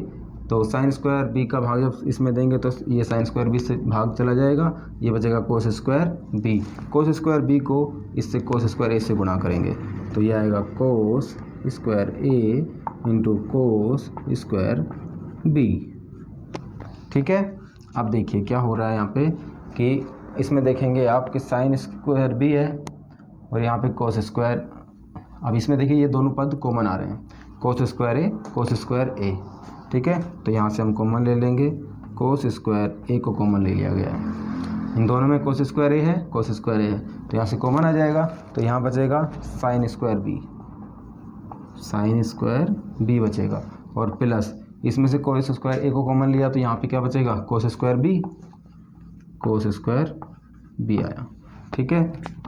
तो साइन स्क्वायर बी का भाग जब इसमें देंगे तो ये साइन स्क्वायर बी से भाग चला जाएगा, ये बचेगा cos square B. Cos square B को इससे कोस स्क्वायर ए से गुणा करेंगे तो ये आएगा कोस स्क्वायर ए इंटू कोस स्क्वायर बी। ठीक है, अब देखिए क्या हो रहा है यहाँ पे कि इसमें देखेंगे आप कि साइन स्क्वायर बी है और यहाँ पे कोस स्क्वायर। अब इसमें देखिए ये दोनों पद कॉमन आ रहे हैं, कोस स्क्वायर ए। ठीक है, तो यहाँ से हम कॉमन ले लेंगे, कोस स्क्वायर ए को कॉमन ले लिया गया है। इन दोनों में कोस स्क्वायर ए है, तो यहाँ से कॉमन आ जाएगा, तो यहाँ बचेगा साइन स्क्वायर बी बचेगा और प्लस इसमें से कोस स्क्वायर ए को कॉमन लिया तो यहाँ पे क्या बचेगा कोस स्क्वायर बी आया। ठीक है,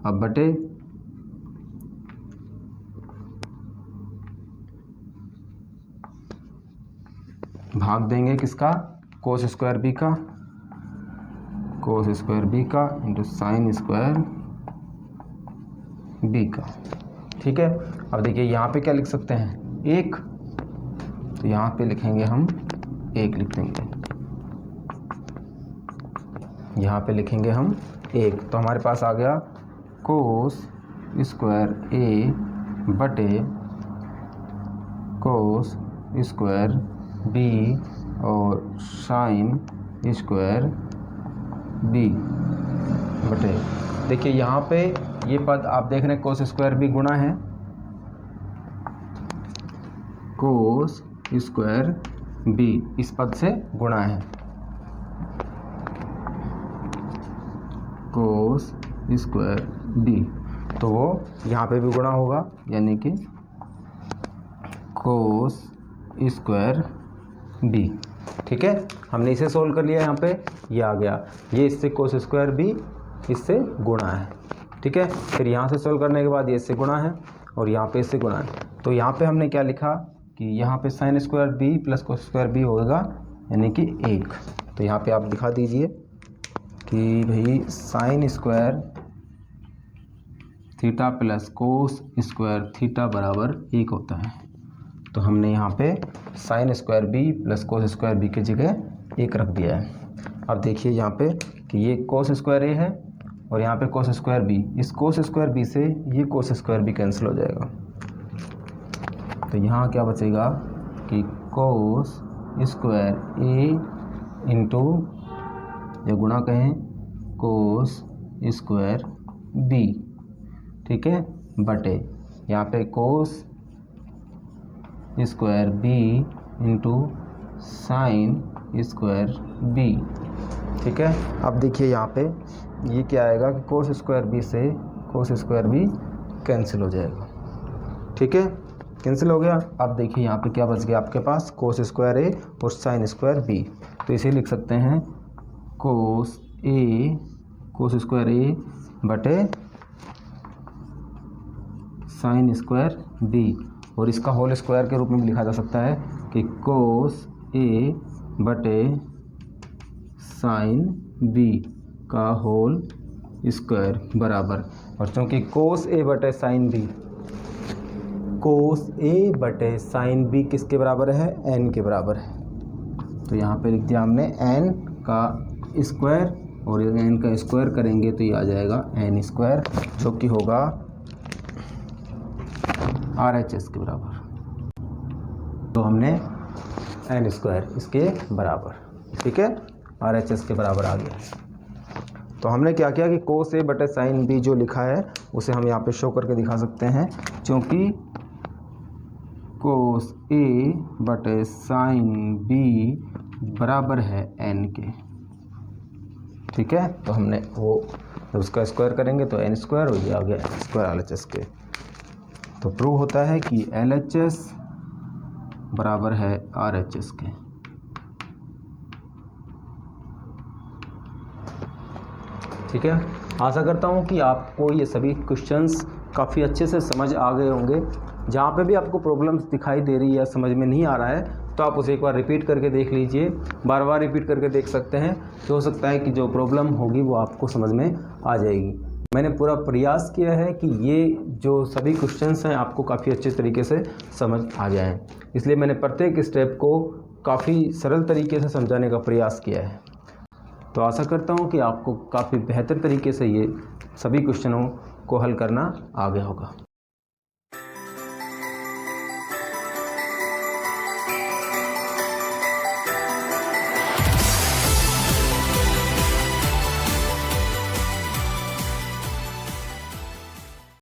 अब बटे भाग देंगे किसका, कोस स्क्वायर बी का इंटू साइन स्क्वायर बी का। ठीक है, अब देखिए यहाँ पे क्या लिख सकते हैं, एक, तो यहाँ पे लिखेंगे हम एक लिख देंगे, यहाँ पे लिखेंगे हम एक। तो हमारे पास आ गया कोस स्क्वायर ए बटे कोस स्क्वायर बी और साइन स्क्वायर बी बटे। देखिए यहाँ पे ये पद आप देख रहे हैं कोस स्क्वायर बी गुणा है कोस स्क्वायर बी, इस पद से गुणा है कोस स्क्वायर बी, तो वो यहाँ पे भी गुणा होगा यानी कि कोस स्क्वायर बी। ठीक है, हमने इसे सोल्व कर लिया, यहाँ पे ये आ गया, ये इससे कोस स्क्वायर बी इससे गुणा है। ठीक है, फिर यहाँ से सोल्व करने के बाद ये इससे गुणा है और यहाँ पे इससे गुणा है। तो यहाँ पे हमने क्या लिखा कि यहाँ पे sine square B plus cos square B होगा यानी कि एक। तो यहाँ पे आप दिखा दीजिए कि भाई sine square theta plus cos square theta बराबर एक होता है। तो हमने यहाँ पे sine square B plus cos square B की जगह एक रख दिया है। अब देखिए यहाँ पे कि ये कोस स्क्वायर ए है और यहाँ पे कोस स्क्वायर बी, इस कोस स्क्वायर बी से ये कोस स्क्वायर बी कैंसिल हो जाएगा। तो यहाँ क्या बचेगा कि कोस स्क्वायर ए इंटू, या गुणा कहें, कोस स्क्वायर बी, ठीक है, बटे यहाँ पे cos square B into sine square B, ठीक है। अब देखिए यहाँ पे ये क्या आएगा कि कोस स्क्वायर बी से कोस स्क्वायर बी कैंसिल हो जाएगा, ठीक है, कैंसिल हो गया। अब देखिए यहाँ पे क्या बच गया आपके पास, कोस स्क्वायर ए और साइन स्क्वायर बी। तो इसे लिख सकते हैं कोस स्क्वायर ए बटे साइन स्क्वायर बी, और इसका होल स्क्वायर के रूप में भी लिखा जा सकता है कि कोस ए बटे साइन बी का होल स्क्वायर बराबर, और चूँकि कोस ए बटे साइन बी, कोस ए बटे साइन बी किसके बराबर है, एन के बराबर है। तो यहाँ पे लिख दिया हमने एन का स्क्वायर, और एन का स्क्वायर करेंगे तो ये आ जाएगा एन स्क्वायर, जो कि होगा RHS के बराबर। तो हमने एन स्क्वायर इसके बराबर, ठीक है, RHS के बराबर आ गया। तो हमने क्या किया कि कोस ए बटे साइन बी जो लिखा है उसे हम यहाँ पे शो करके दिखा सकते हैं, क्योंकि कोस ए बटे साइन बी बराबर है एन के, ठीक है। तो हमने वो उसका स्क्वायर करेंगे तो एन स्क्वायर, हो गया एन स्क्वायर RHS के। तो प्रूव होता है कि LHS बराबर है RHS के। ठीक है, आशा करता हूँ कि आपको ये सभी क्वेश्चंस काफ़ी अच्छे से समझ आ गए होंगे। जहाँ पे भी आपको प्रॉब्लम्स दिखाई दे रही है, समझ में नहीं आ रहा है, तो आप उसे एक बार रिपीट करके देख लीजिए, बार बार रिपीट करके देख सकते हैं। तो हो सकता है कि जो प्रॉब्लम होगी वो आपको समझ में आ जाएगी। मैंने पूरा प्रयास किया है कि ये जो सभी क्वेश्चंस हैं आपको काफ़ी अच्छे तरीके से समझ आ जाएं, इसलिए मैंने प्रत्येक स्टेप को काफ़ी सरल तरीके से समझाने का प्रयास किया है। तो आशा करता हूँ कि आपको काफ़ी बेहतर तरीके से ये सभी क्वेश्चनों को हल करना आ गया होगा।